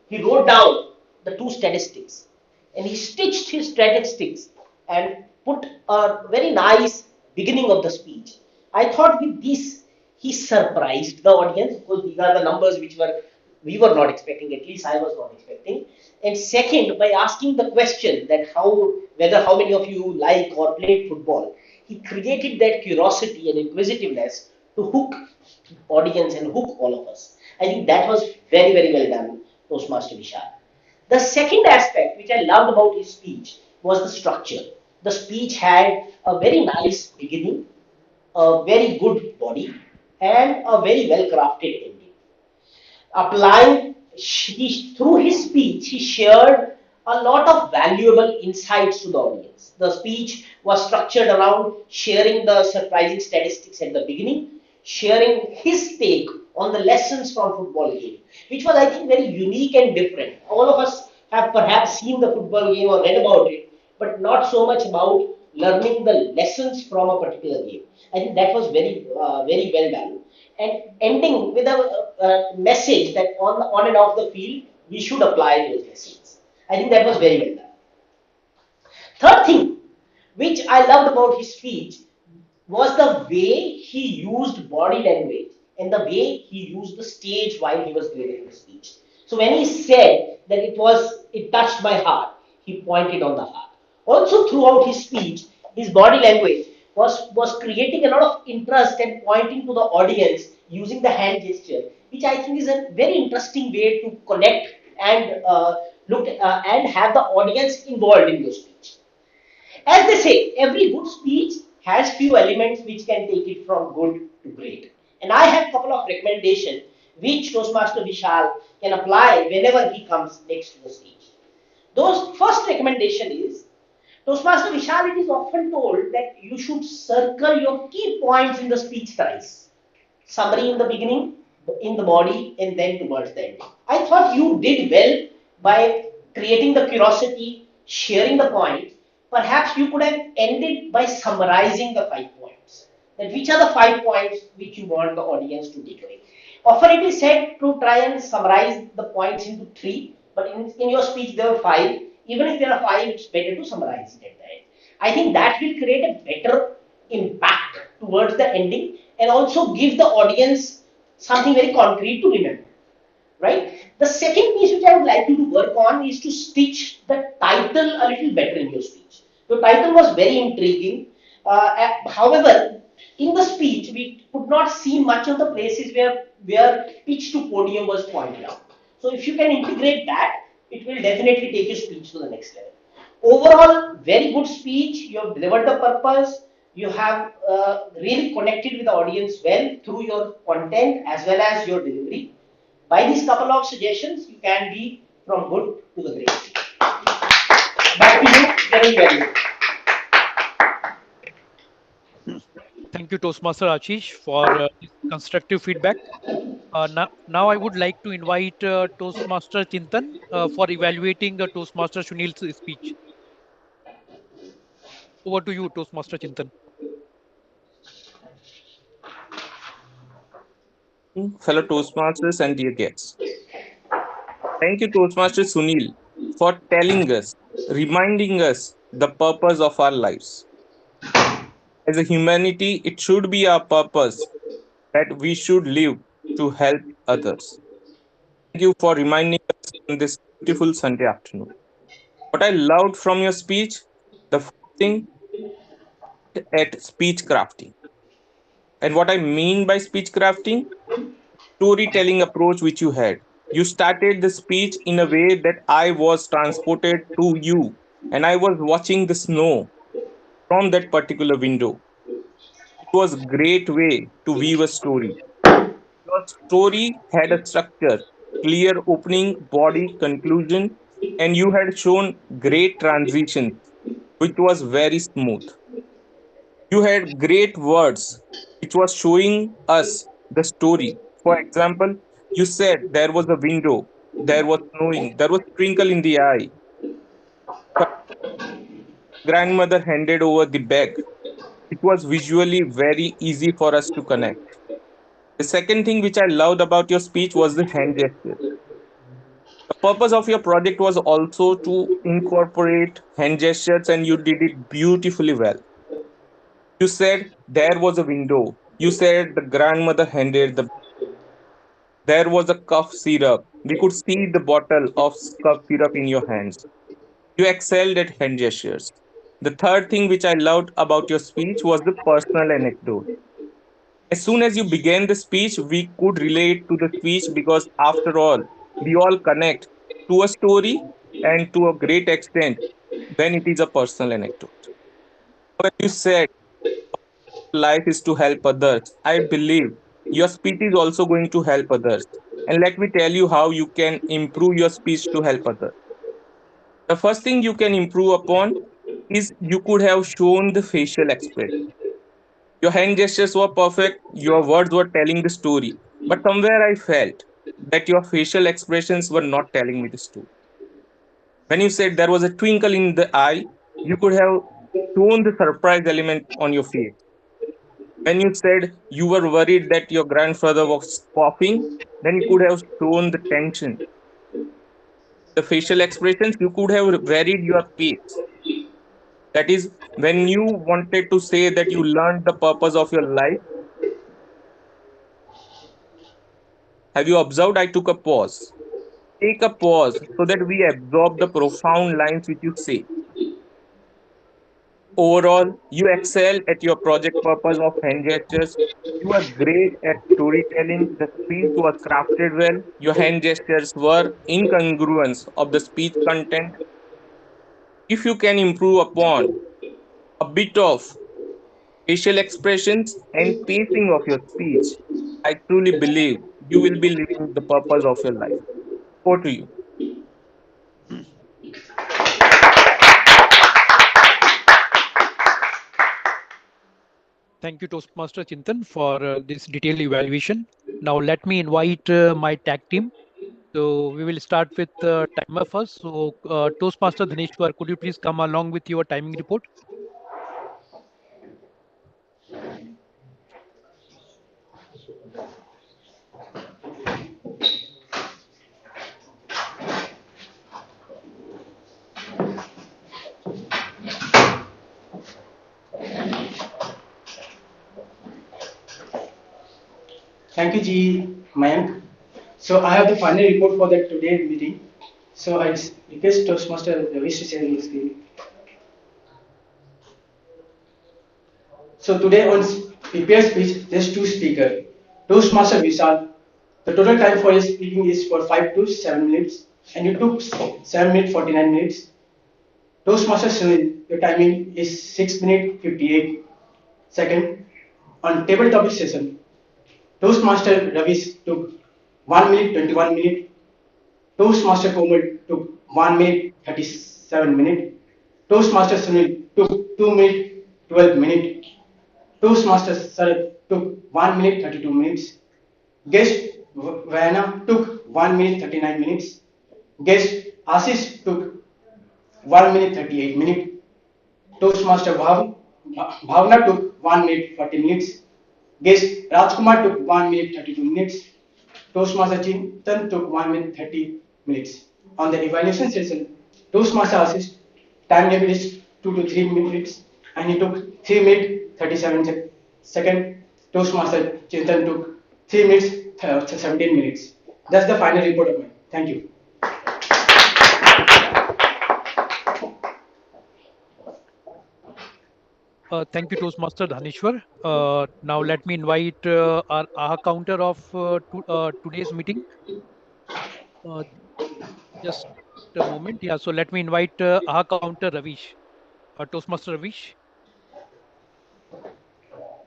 he wrote down the two statistics and he stitched his statistics and put a very nice beginning of the speech. I thought with this, he surprised the audience because these are the numbers which we were not expecting, at least I was not expecting. And second, by asking the question that how many of you like or played football, he created that curiosity and inquisitiveness to hook audience and hook all of us. I think that was very well done, Toastmaster Vishal. The second aspect which I loved about his speech was the structure. The speech had a very nice beginning, a very good body, and a very well crafted ending. Applying through his speech, he shared a lot of valuable insights to the audience. The speech was structured around sharing the surprising statistics at the beginning, sharing his take on the lessons from football game, which was, I think, very unique and different. All of us have perhaps seen the football game or read about it, but not so much about learning the lessons from a particular game. I think that was very well done. And ending with a message that on and off the field, we should apply those lessons. I think that was very well done. Third thing, which I loved about his speech, was the way he used body language and the way he used the stage while he was delivering the speech. So when he said that it touched my heart, he pointed on the heart. Also throughout his speech, his body language was creating a lot of interest and pointing to the audience using the hand gesture, which I think is a very interesting way to connect and look and have the audience involved in your speech. As they say, every good speech has few elements which can take it from good to great. And I have a couple of recommendations which Toastmaster Vishal can apply whenever he comes next to the speech. Those first recommendation is Toastmaster Vishal, it is often told that you should circle your key points in the speech thrice. Summary in the beginning, in the body, and then towards the end. I thought you did well by creating the curiosity, sharing the point. Perhaps you could have ended by summarizing the 5 points. That which are the 5 points which you want the audience to take away. Often it is said to try and summarize the points into three, but in your speech there are five. Even if there are five, it's better to summarize it at the end. I think that will create a better impact towards the ending and also give the audience something very concrete to remember, right? The second piece which I would like you to work on is to stitch the title a little better in your speech. The title was very intriguing. However, in the speech, we could not see much of the places where pitch to podium was pointed out. So if you can integrate that, it will definitely take your speech to the next level. Overall, very good speech. You have delivered the purpose. You have really connected with the audience well through your content as well as your delivery. By these couple of suggestions, you can be from good to the great. Back to you, very well. Thank you, Toastmaster Ashish, for this constructive feedback. Now I would like to invite Toastmaster Chintan for evaluating the Toastmaster Sunil's speech. Over to you, Toastmaster Chintan. Fellow Toastmasters and dear guests. Thank you, Toastmaster Sunil, for telling us, reminding us the purpose of our lives. As a humanity, it should be our purpose that we should live to help others. Thank you for reminding us on this beautiful Sunday afternoon. What I loved from your speech, the first thing at speech crafting. And what I mean by speech crafting, storytelling approach which you had. You started the speech in a way that I was transported to you and I was watching the snow from that particular window. It was a great way to weave a story. Your story had a structure, clear opening, body, conclusion, and you had shown great transitions, which was very smooth. You had great words, which was showing us the story. For example, you said there was a window, there was snowing, there was twinkle in the eye. Grandmother handed over the bag. It was visually very easy for us to connect. The second thing which I loved about your speech was the hand gesture. The purpose of your project was also to incorporate hand gestures, and you did it beautifully well. You said there was a window. You said the grandmother handed the there was a cough syrup. We could see the bottle of cough syrup in your hands. You excelled at hand gestures. The third thing which I loved about your speech was the personal anecdote. As soon as you began the speech, we could relate to the speech because, after all, we all connect to a story and to a great extent when it is a personal anecdote. When you said life is to help others, I believe your speech is also going to help others. And let me tell you how you can improve your speech to help others. The first thing you can improve upon is you could have shown the facial expression. Your hand gestures were perfect, your words were telling the story. But somewhere I felt that your facial expressions were not telling me the story. When you said there was a twinkle in the eye, you could have shown the surprise element on your face. When you said you were worried that your grandfather was coughing, then you could have shown the tension. The facial expressions, you could have varied your pace. That is, when you wanted to say that you learned the purpose of your life, have you observed? I took a pause. Take a pause so that we absorb the profound lines which you say. Overall, you excel at your project purpose of hand gestures. You are great at storytelling. The speech was crafted well. Your hand gestures were incongruence of the speech content. If you can improve upon a bit of facial expressions and pacing of your speech, I truly believe you will be living the purpose of your life. Over to you. Thank you, Toastmaster Chintan, for this detailed evaluation. Now, let me invite my tag team. So, we will start with timer first. So, Toastmaster Dhaneshwar, could you please come along with your timing report? Thank you, G. Mayank. So I have the final report for the today's meeting. So I request Toastmaster Ravish to share his screen. So today on prepared speech, there's two speakers. Toastmaster Vishal. The total time for his speaking is for 5 to 7 minutes, and you took 7 minutes 49 minutes. Toastmaster Sunil, your timing is 6 minutes 58 seconds. On table topic session, Toastmaster Ravish took 1 minute 21 minutes. Toastmaster Komal took 1 minute 37 minutes. Toastmaster Sunil took 2 minutes 12 minutes. Toastmaster Sarad took 1 minute 32 minutes. Guest Vana took 1 minute 39 minutes. Guest Ashish took 1 minute 38 minutes. Toastmaster Bhavna took 1 minute 40 minutes. Guest Rajkumar took 1 minute 32 minutes. Toastmaster Chintan took 1 minute 30 minutes. On the evaluation session, Toastmaster Ashish time limit is 2 to 3 minutes and he took 3 minutes 37 seconds. Toastmaster Chintan took 3 minutes 17 minutes. That's the final report of mine. Thank you. Thank you, Toastmaster Dhaneshwar. Now, let me invite our AHA counter of today's meeting. Uh, just a moment. Yeah, so let me invite AHA counter Ravish. Toastmaster Ravish.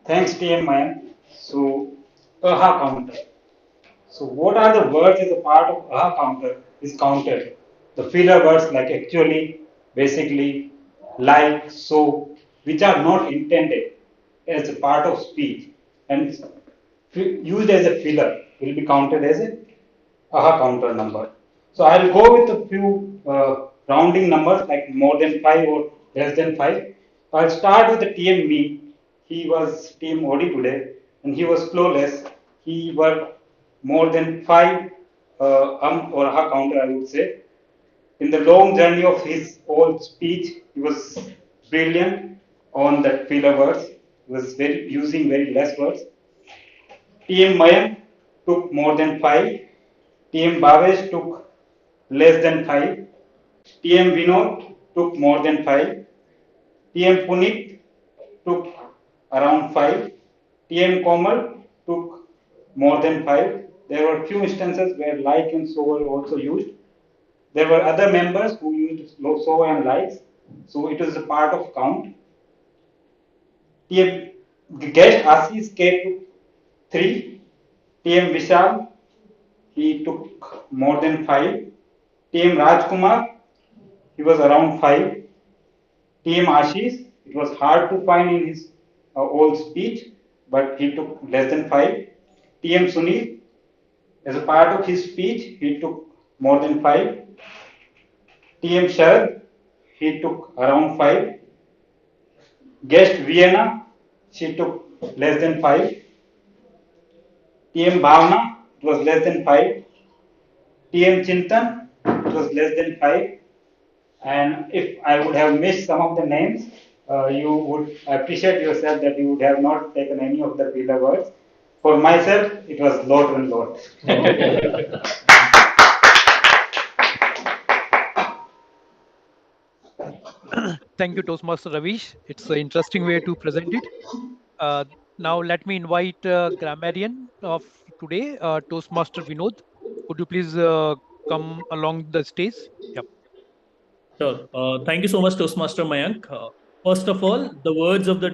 Thanks, TM Mayan. So, AHA counter. So, what are the words as a part of AHA counter is counted. The filler words like actually, basically, like, so, which are not intended as a part of speech and used as a filler will be counted as a AHA counter number. So I'll go with a few rounding numbers like more than 5 or less than 5. I'll start with the TM me. He was team OD today and he was flawless. He worked more than 5 or AHA counter, I would say. In the long journey of his whole speech, he was brilliant on that filler words. He was very using very less words. TM Mayan took more than 5. TM Bhavesh took less than 5. TM Vinod took more than 5. TM Punit took around 5. TM Komal took more than 5. There were few instances where like and so were also used. There were other members who used so and likes, so it is a part of count. TM guest Ashish K took 3. TM Vishal, he took more than 5. TM Rajkumar, he was around 5. TM Ashish, it was hard to find in his old speech, but he took less than 5. TM Sunil, as a part of his speech, he took more than 5. TM Sharad, he took around 5. Guest Vienna, she took less than 5. TM Bhavna, it was less than 5. TM Chintan, it was less than 5. And if I would have missed some of the names, you would appreciate yourself that you would have not taken any of the filler words. For myself, it was lot and lot. Thank you, Toastmaster Ravish. It's an interesting way to present it. Uh, Now, let me invite grammarian of today, Toastmaster Vinod. Could you please come along the stage? Yep. Sure. Thank you so much, Toastmaster Mayank. First of all, the word of the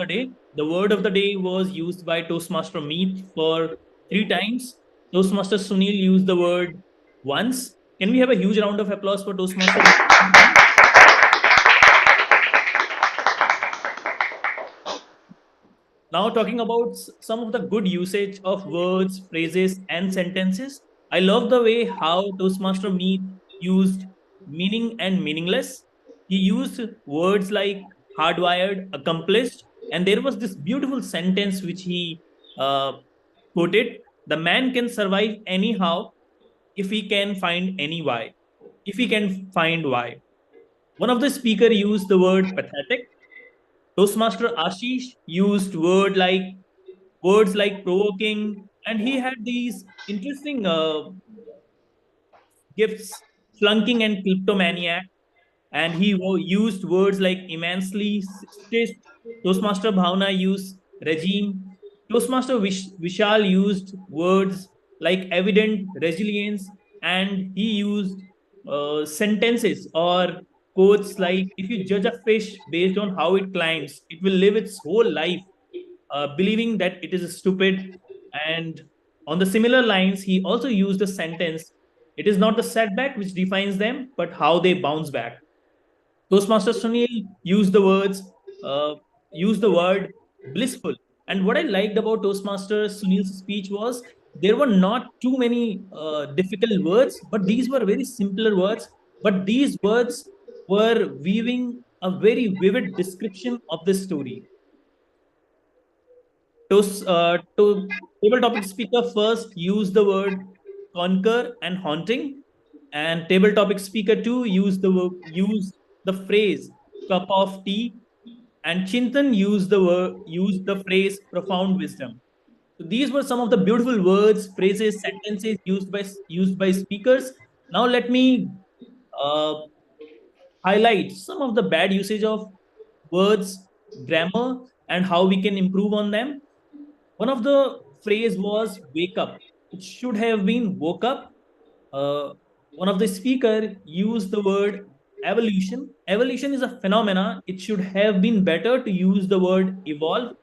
day. The word of the day was used by Toastmaster Meet for 3 times. Toastmaster Sunil used the word once. Can we have a huge round of applause for Toastmaster? Now, talking about some of the good usage of words, phrases, and sentences. I love the way how Toastmaster Meet used meaning and meaningless. He used words like hardwired, accomplished, and there was this beautiful sentence which he uh, quoted: "The man can survive anyhow if he can find any why. If he can find why." One of the speaker used the word pathetic. Toastmaster Ashish used words like provoking, and he had these interesting gifts, flunking and kleptomaniac, and he used words like immensely stitched. Toastmaster Bhavna used regime. Toastmaster Vishal used words like evident resilience, and he used sentences or quotes like, "If you judge a fish based on how it climbs, it will live its whole life believing that it is stupid." And on the similar lines, he also used a sentence: "It is not the setback which defines them, but how they bounce back." Toastmaster Sunil uh, used the word blissful. And what I liked about Toastmaster Sunil's speech was there were not too many difficult words, but these were very simpler words. But these words were weaving a very vivid description of the story. To table topic speaker first use the word conquer and haunting, and table topic speaker two use the phrase cup of tea, and Chintan used the phrase profound wisdom. So these were some of the beautiful words, phrases, sentences used by speakers. Now let me uh, highlight some of the bad usage of words, grammar, and how we can improve on them. One of the phrase was wake up. It should have been woke up. One of the speaker used the word evolution. Evolution is a phenomena. It should have been better to use the word evolve.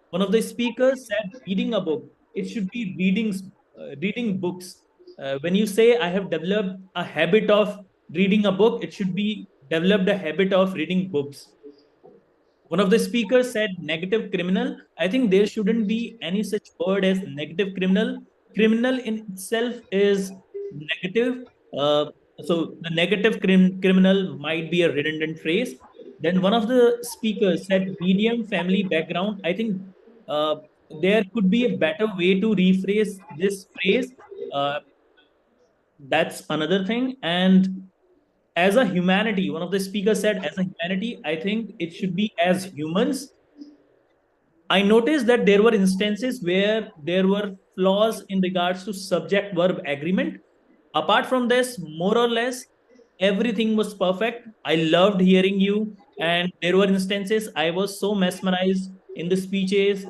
One of the speakers said reading a book. It should be reading books. When you say I have developed a habit of reading a book, it should be developed a habit of reading books. One of the speakers said negative criminal. I think there shouldn't be any such word as negative criminal. Criminal in itself is negative. Uh, so the negative criminal might be a redundant phrase. Then one of the speakers said medium family background. I think uh, there could be a better way to rephrase this phrase. Uh, that's another thing. And as a humanity, one of the speakers said, as a humanity, I think it should be as humans. I noticed that there were instances where there were flaws in regards to subject verb agreement. Apart from this, more or less, everything was perfect. I loved hearing you. And there were instances I was so mesmerized in the speeches,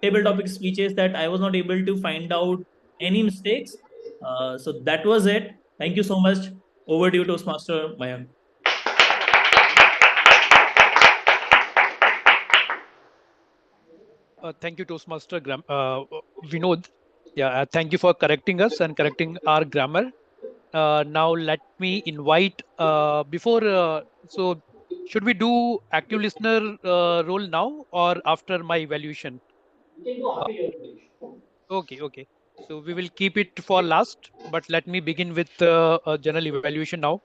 table topic speeches, that I was not able to find out any mistakes. So that was it. Thank you so much. Over to you, Toastmaster Mayank. Thank you, Toastmaster Vinod. Yeah, thank you for correcting us and correcting our grammar. Now let me invite before. So should we do active listener role now or after my evaluation? You can go Uh, after your evaluation. okay, okay. So we will keep it for last, but let me begin with a general evaluation now.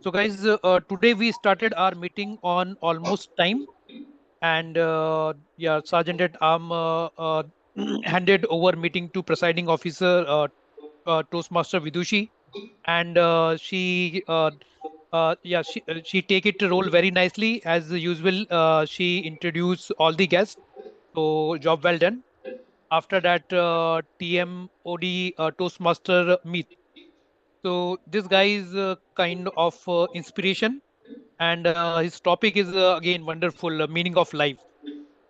So guys, today we started our meeting on almost time, and yeah, Sergeant at Arm handed over meeting to presiding officer Toastmaster Vidushi, and she take it role very nicely as usual. She introduced all the guests, so job well done. After that, TMOD Toastmaster meet. So this guy is kind of inspiration, and his topic is again wonderful, meaning of life.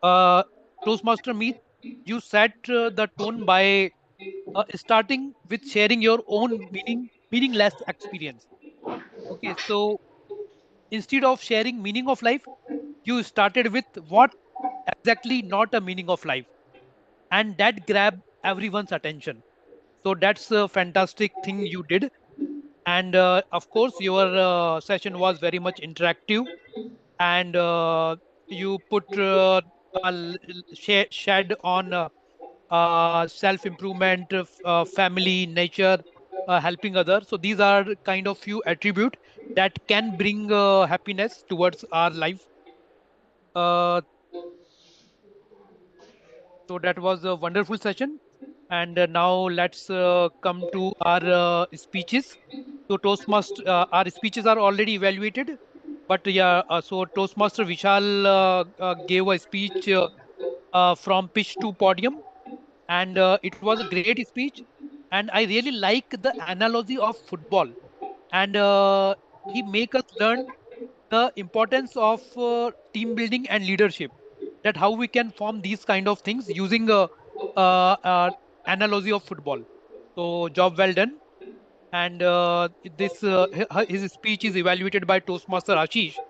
Uh, Toastmaster meet. You set the tone by starting with sharing your own meaningless experience. Okay, so instead of sharing meaning of life, you started with what exactly not a meaning of life, and that grabbed everyone's attention. So that's a fantastic thing you did. And of course, your session was very much interactive, and you put shed on self improvement, family, nature, helping others. So these are kind of few attribute that can bring happiness towards our life. Uh, so that was a wonderful session. And now let's come to our speeches. So Toastmaster, our speeches are already evaluated. But yeah, so Toastmaster Vishal gave a speech from pitch to podium, and it was a great speech. And I really like the analogy of football, and he make us learn the importance of team building and leadership, that how we can form these kind of things using a, analogy of football. So job well done. And this his speech is evaluated by Toastmaster Ashish,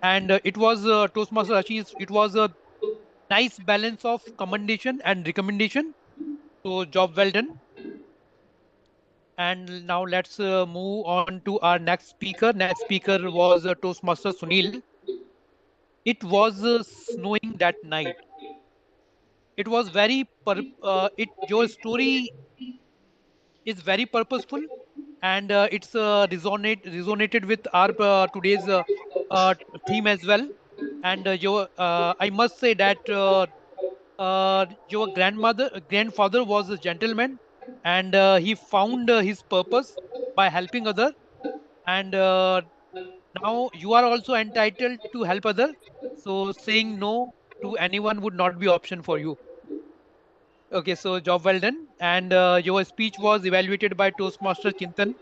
and it was Toastmaster Ashish, it was a nice balance of commendation and recommendation. So job well done. And now let's move on to our next speaker. Next speaker was Toastmaster Sunil. It was snowing that night. It was very your story is very purposeful, and it's resonated with our today's uh, theme as well. And your I must say that your grandfather was a gentleman, and he found his purpose by helping other. And now you are also entitled to help other. So saying no to anyone would not be option for you. Okay, so job well done. And your speech was evaluated by Toastmaster Chintan.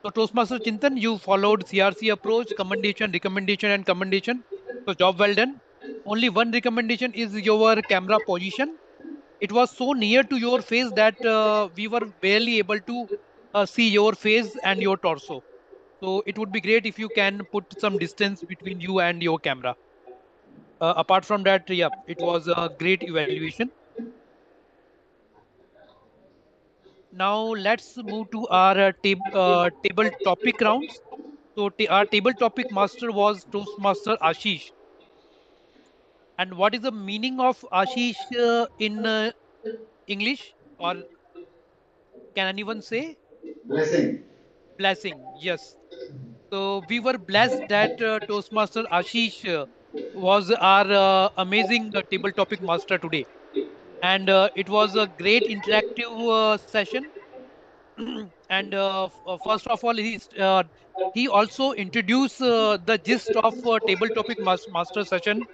So Toastmaster Chintan, you followed CRC approach, commendation, recommendation, and commendation. So job well done. Only one recommendation is your camera position. It was so near to your face that we were barely able to see your face and your torso. So it would be great if you can put some distance between you and your camera. Apart from that, yeah, it was a great evaluation. Now let's move to our table topic rounds. So our table topic master was Toastmaster Ashish. And what is the meaning of Ashish in English? Or can anyone say? Blessing. Blessing. Yes. So we were blessed that Toastmaster Ashish was our amazing table topic master today. And it was a great interactive session. And first of all, he also introduced the gist of table topic master session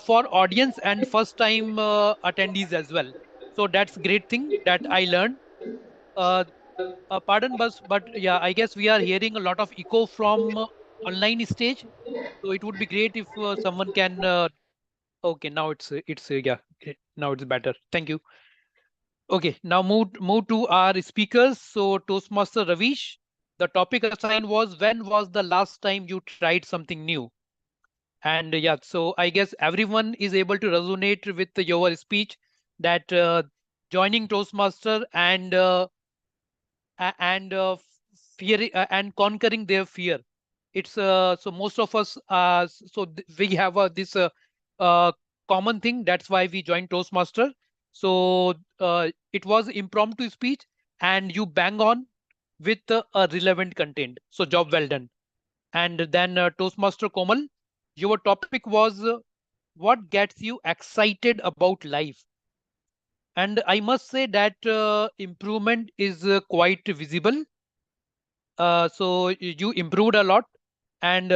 for audience and first time attendees as well. So that's great thing that I learned. Uh, Pardon, but yeah, I guess we are hearing a lot of echo from online stage. So it would be great if someone can. Okay, now it's yeah, now it's better. Thank you. Okay, now move to our speakers. So Toastmaster Ravish, the topic assigned was, when was the last time you tried something new? And yeah, so I guess everyone is able to resonate with your speech that joining Toastmaster and and fear and conquering their fear. It's so most of us we have this uh, common thing. That's why we joined Toastmaster. So it was impromptu speech, and you bang on with a relevant content. So job well done. And then Toastmaster Komal, your topic was what gets you excited about life. And I must say that improvement is quite visible. So you improved a lot, and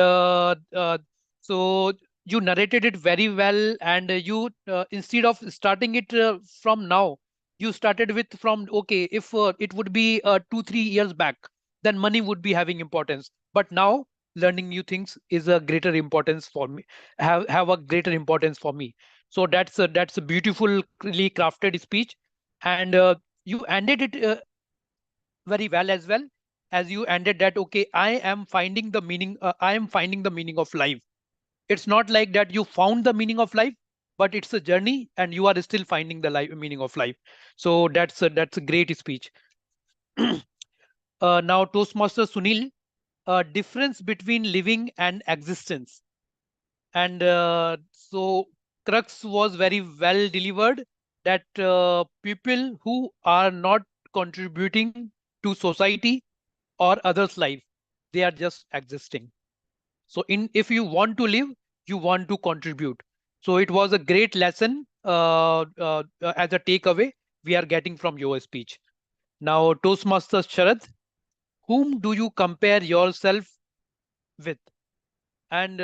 so you narrated it very well. And you instead of starting it from now, you started with from okay, if it would be 2 3 years back, then money would be having importance. But now learning new things is a greater importance for me. Have a greater importance for me. So that's a beautifully crafted speech, and you ended it very well as you ended that okay, I am finding the meaning of life. It's not like that you found the meaning of life, but it's a journey and you are still finding the meaning of life. So that's a great speech. Now Toastmaster Sunil, difference between living and existence. And so crux was very well delivered, that people who are not contributing to society or others life, they are just existing. So in if you want to live, you want to contribute. So it was a great lesson as a takeaway we are getting from your speech. Now Toastmaster Sharad, whom do you compare yourself with? And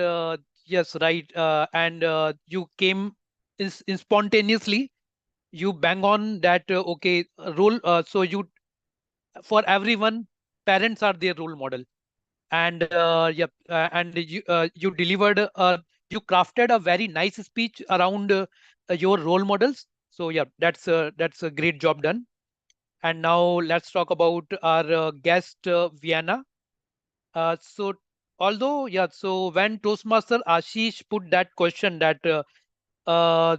yes, right, and you came in spontaneously, you bang on that okay role. So you, for everyone, parents are their role model. And yep, and you delivered you crafted a very nice speech around your role models. So yeah, that's a great job done. And now let's talk about our guest Vienna. So although yeah, so when Toastmaster Ashish put that question that uh,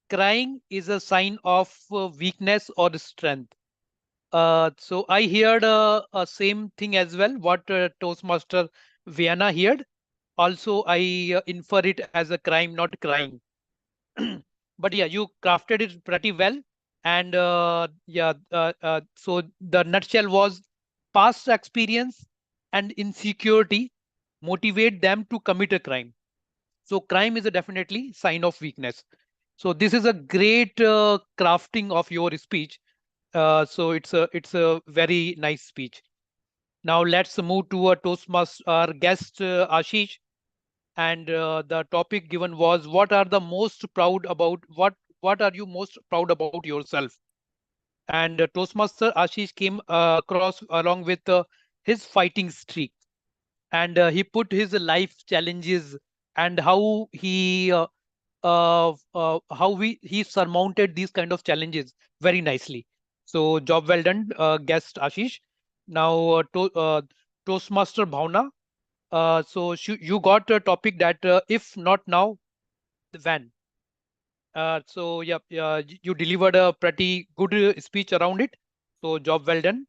crying is a sign of weakness or strength, so I heard a same thing as well. What Toastmaster Vienna heard. Also, I infer it as a crime, not crying. But yeah, you crafted it pretty well. And yeah, so the nutshell was past experience and insecurity motivate them to commit a crime. So crime is a definitely sign of weakness. So this is a great crafting of your speech. So it's a very nice speech. Now let's move to a Toastmaster, our guest Ashish, and the topic given was what are you most proud about yourself? And Toastmaster Ashish came across along with his fighting streak, and he put his life challenges and how he surmounted these kind of challenges very nicely. So job well done, guest Ashish. Now Toastmaster Bhavna. So you got a topic that if not now, when. So yeah, you delivered a pretty good speech around it. So job well done.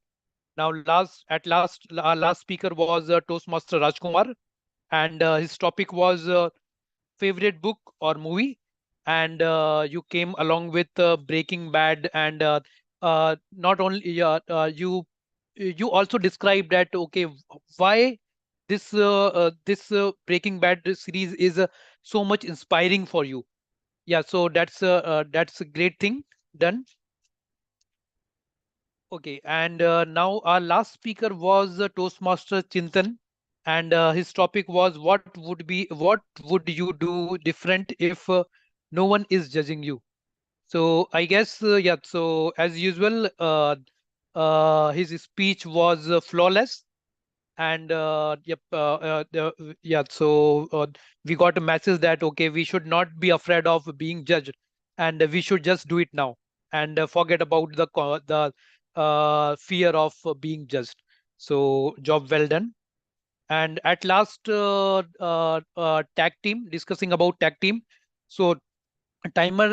Now our last speaker was Toastmaster Rajkumar, and his topic was favorite book or movie. And you came along with Breaking Bad, and not only you also described that okay, why this Breaking Bad series is so much inspiring for you. Yeah, so that's a great thing done. Okay, and now our last speaker was Toastmaster Chintan, and his topic was what would you do different if no one is judging you? So I guess yeah. So as usual, his speech was flawless, and yep, yeah. So we got a message that okay, we should not be afraid of being judged, and we should just do it now and forget about the fear of being judged. So job well done. And at last, tag team, discussing about tag team. So timer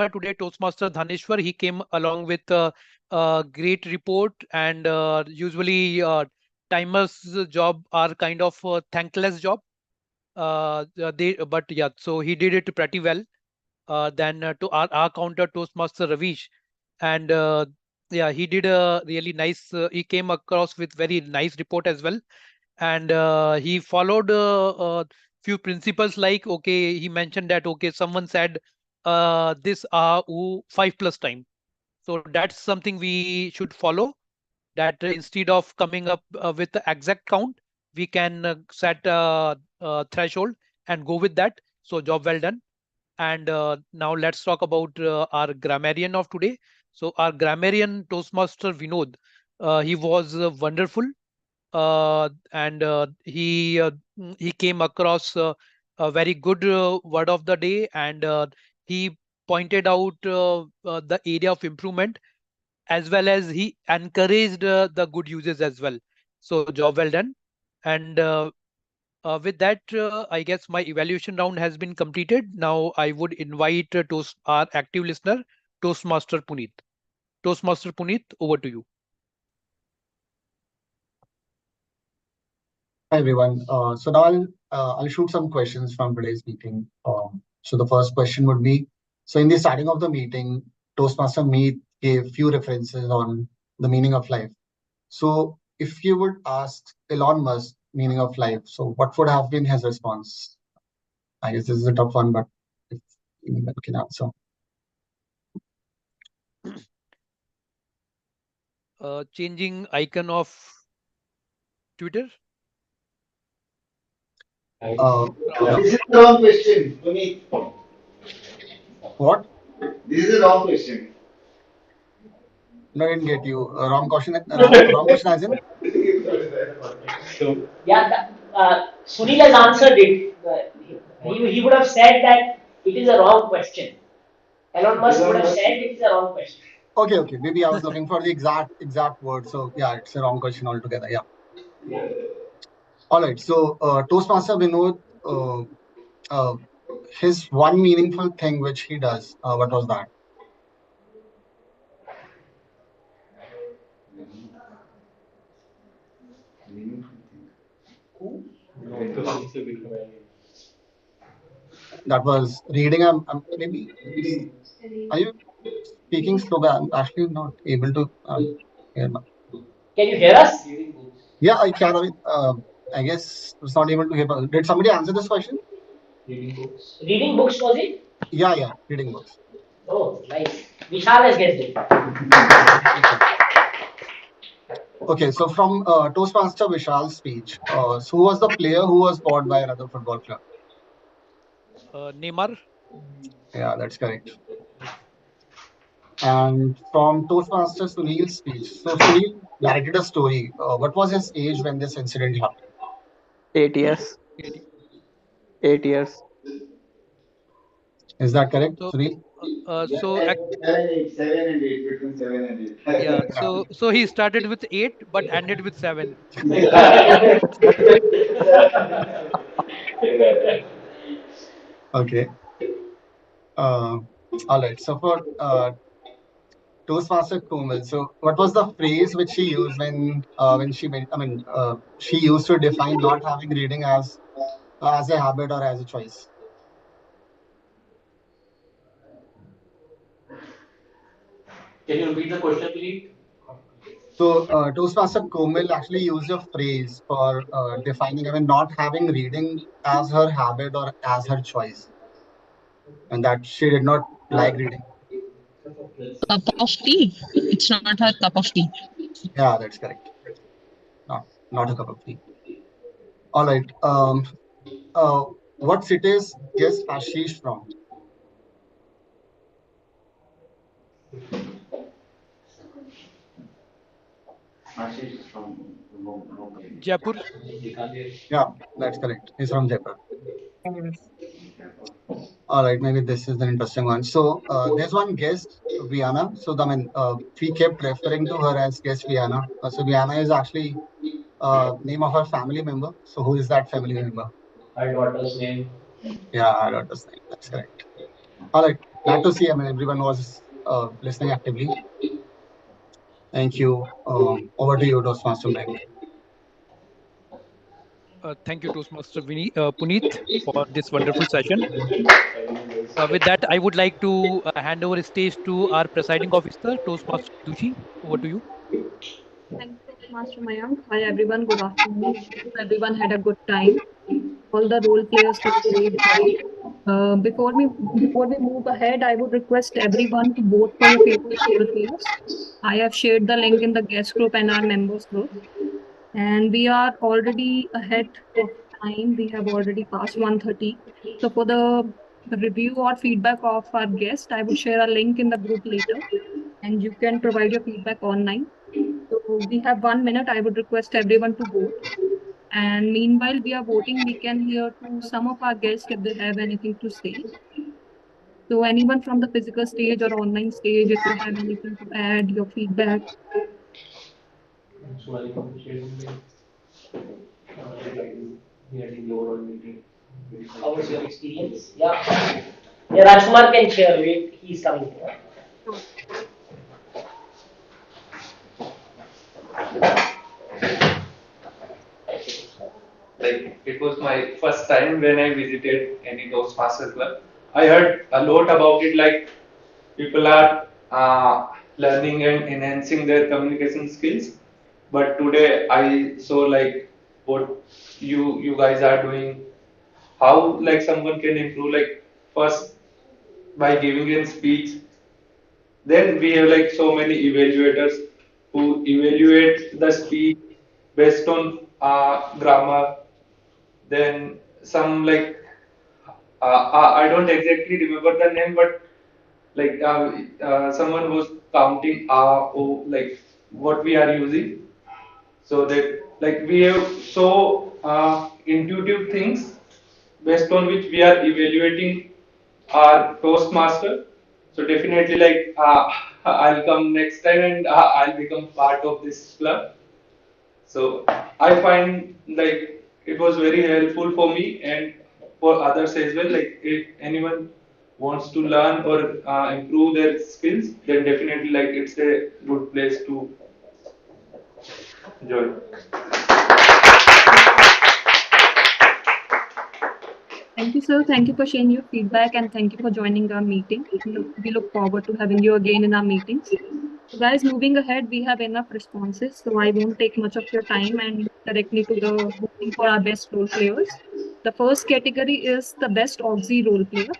today, Toastmaster Dhaneshwar, he came along with great report. And usually timers job are kind of thankless job. But yeah, so he did it pretty well. Then to our counter Toastmaster Ravish, and yeah, he did a really nice. He came across with very nice report as well, and he followed few principles like, okay, he mentioned that, okay, someone said this five plus time, so that's something we should follow, that instead of coming up with the exact count, we can set a threshold and go with that. So job well done. And now let's talk about our grammarian of today. So our grammarian Toastmaster Vinod, he was wonderful, and he came across a very good word of the day, and he pointed out the area of improvement, as well as he encouraged the good uses as well. So job well done. And with that, I guess my evaluation round has been completed. Now I would invite our active listener, Toastmaster Puneet. Toastmaster Puneet, over to you. Hi everyone. So now I'll shoot some questions from today's meeting. So the first question would be: so in the starting of the meeting, Toastmaster Meet gave few references on the meaning of life. So if you would ask Elon Musk meaning of life, so what would have been his response? I guess this is a tough one, but if anyone can answer. Changing icon of Twitter. This is the wrong question, Puneet. What? This is the wrong question. No, I didn't get you. Wrong question. Wrong question as in? So, yeah, Sunil has answered it. He would have said that it is a wrong question. Elon Musk would have said it is a wrong question. Okay. Maybe I was looking for the exact word. So yeah, it's a wrong question altogether. Yeah. All right. So Toastmaster Vinod, uh, his one meaningful thing which he does, what was that? That was reading. Maybe. Are you speaking slow? I'm actually not able to hear. Can you hear us? Yeah, I can. I guess I was not able to hear. Did somebody answer this question? Reading books was it? Yeah, reading books. Oh, nice. Vishal has guessed it. Okay, so from Toastmaster Vishal's speech, so who was the player who was bought by another football club? Neymar. Yeah, that's correct. And from Toastmaster Sunil's speech, so Sunil narrated a story. What was his age when this incident happened? 8 years. 8 years. Is that correct, So, Sunil? so 7 and 8, between 7 and 8. yeah, so he started with 8 but ended with 7. Okay. All right. So for Toastmaster Komal, so what was the phrase which she used when she made? I mean, she used to define not having reading as a habit or as a choice. Can you repeat the question, please? So Toastmaster Komal actually used a phrase for defining, I mean, not having reading as her habit or as her choice, and that she did not like reading. Cup of tea. It's not her cup of tea. Yeah, that's correct. Not a cup of tea. All right. Uh, what city is guest Ashish from? Jaipur. Yeah, that's correct. He's from Jaipur. All right, maybe this is an interesting one. So there's one guest, Viana. So I mean, we kept referring to her as guest Viana. So Viana is actually name of her family member. So who is that family member? My daughter's name. Yeah, our daughter's name. That's correct. All right, glad to see. I mean, everyone was listening actively. Thank you. Over to you, Toastmaster Meg. Thank you, Toastmaster Puneet, for this wonderful session. With that, I would like to hand over the stage to our presiding officer, Toastmaster Dushi. Over to you. Thank you, Master Mayank. Hi, everyone. Good afternoon. Hope everyone had a good time. All the role players did a great job. Before we move ahead, I would request everyone to vote for your favorite role players. I have shared the link in the guest group and our members group, and we are already ahead of time. We have already passed 1:30. So for the review or feedback of our guest, I would share a link in the group later, and you can provide your feedback online. So we have 1 minute. I would request everyone to vote. And meanwhile, we are voting, we can hear to some of our guests if they have anything to say. So anyone from the physical stage or online stage, if you have anything to add, your feedback. How was your experience? Yeah. Yeah, Rajkumar can share. Wait, he's coming. Sure. Like it was my first time when I visited any Toastmaster club. I heard a lot about it. Like people are learning and enhancing their communication skills. But today I saw like what you guys are doing. How like someone can improve. Like first by giving a speech. Then we have like so many evaluators who evaluate the speech based on grammar. Then some like I don't exactly remember the name, but like someone was counting like what we are using, so that like we have so intuitive things based on which we are evaluating our Toastmaster. So definitely like I'll come next time and I'll become part of this club. So I find like it was very helpful for me and for others as well. Like if anyone wants to learn or improve their skills, then definitely like it's a good place to join. Thank you, sir. Thank you for sharing your feedback and thank you for joining our meeting. We look forward to having you again in our meetings. So guys, moving ahead, we have enough responses, so I won't take much of your time and move directly to the voting for our best role players. The first category is the best Auxie role player.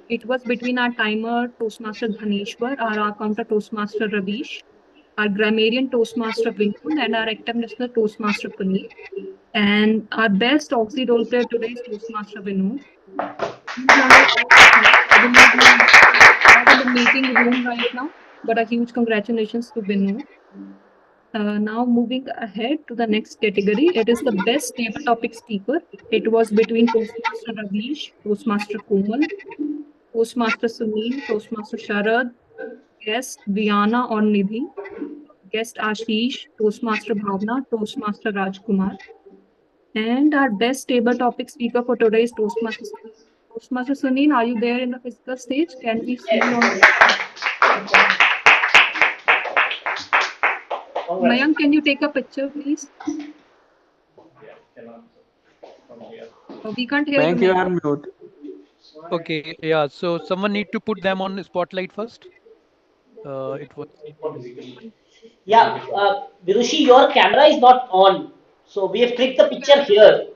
It was between our timer Toastmaster Dhaneshwar, our counter Toastmaster Ravish, our grammarian Toastmaster Vinod, and our active listener Toastmaster Puneet. And our best Auxie role player today is Toastmaster Vinod. Huge round of applause for him. I believe he's not in the meeting room right now, but a huge congratulations to Vinod. Now moving ahead to the next category, it is the best table topic speaker. It was between Toastmaster Ravish, Toastmaster Komal, Toastmaster Sunil, Toastmaster Sharad, guest Viana or Nidhi, guest Ashish, Toastmaster Bhavna, Toastmaster Rajkumar. And our best table topic speaker for today is Toastmaster Sunil. Toastmaster Sunil, are you there in the physical stage? Can we see you on the screen? Mayank, can you take a picture, please? We can't hear you, Thank you, Mayank. I'm mute. Okay, yeah. So someone need to put them on the spotlight first. It was. Yeah, Virushi, your camera is not on. So we have clicked the picture here.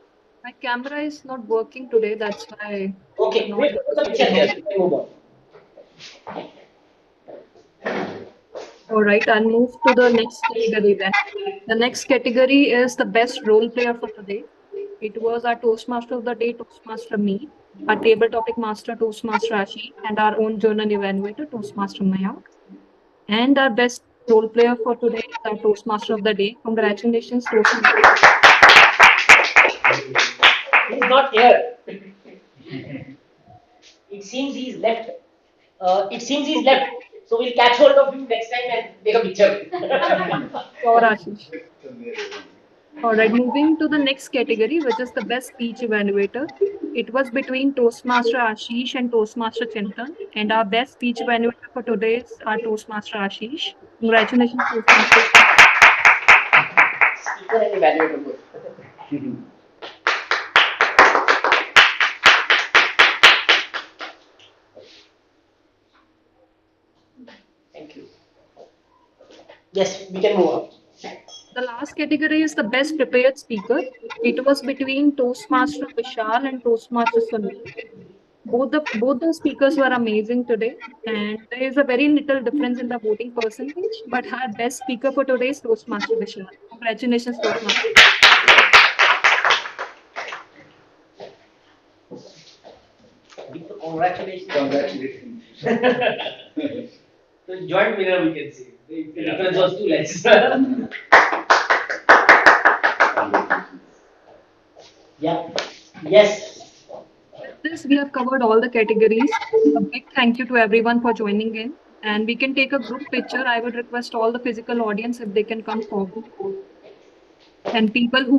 My camera is not working today. That's why I'm Okay, not we able put to the see picture the here. name. We can move on. All right, I'll move to the next category then. The next category is the best role player for today. It was our Toastmaster of the day, Toastmaster me, our table topic master, Toastmaster Rashi, and our own journal evaluator, Toastmaster Mayank. And our best role player for today is our Toastmaster of the day. Congratulations, Toastmaster. He's not here. It seems he's left. It seems he's Okay. left. So we'll catch hold of him next time and take a picture. Sure, Ashish. All right, moving to the next category, which is the best speech evaluator. It was between Toastmaster Ashish and Toastmaster Chintan, and our best speech evaluator for today is our Toastmaster Ashish. Congratulations, Toastmaster. Speaker and evaluator both. Thank you. Yes, we can move on. The last category is the best prepared speaker. It was between Toastmaster Vishal and Toastmaster Sunil. Both the speakers were amazing today, and there is a very little difference in the voting percentage. But our best speaker for today is Toastmaster Vishal. Congratulations, Toastmaster. Congratulations. Congratulations. So joint winner we can say. The difference was 2 lakhs. Yeah. Yes. With this, we have covered all the categories. A big thank you to everyone for joining in. And we can take a group picture. I would request all the physical audience if they can come forward. And people who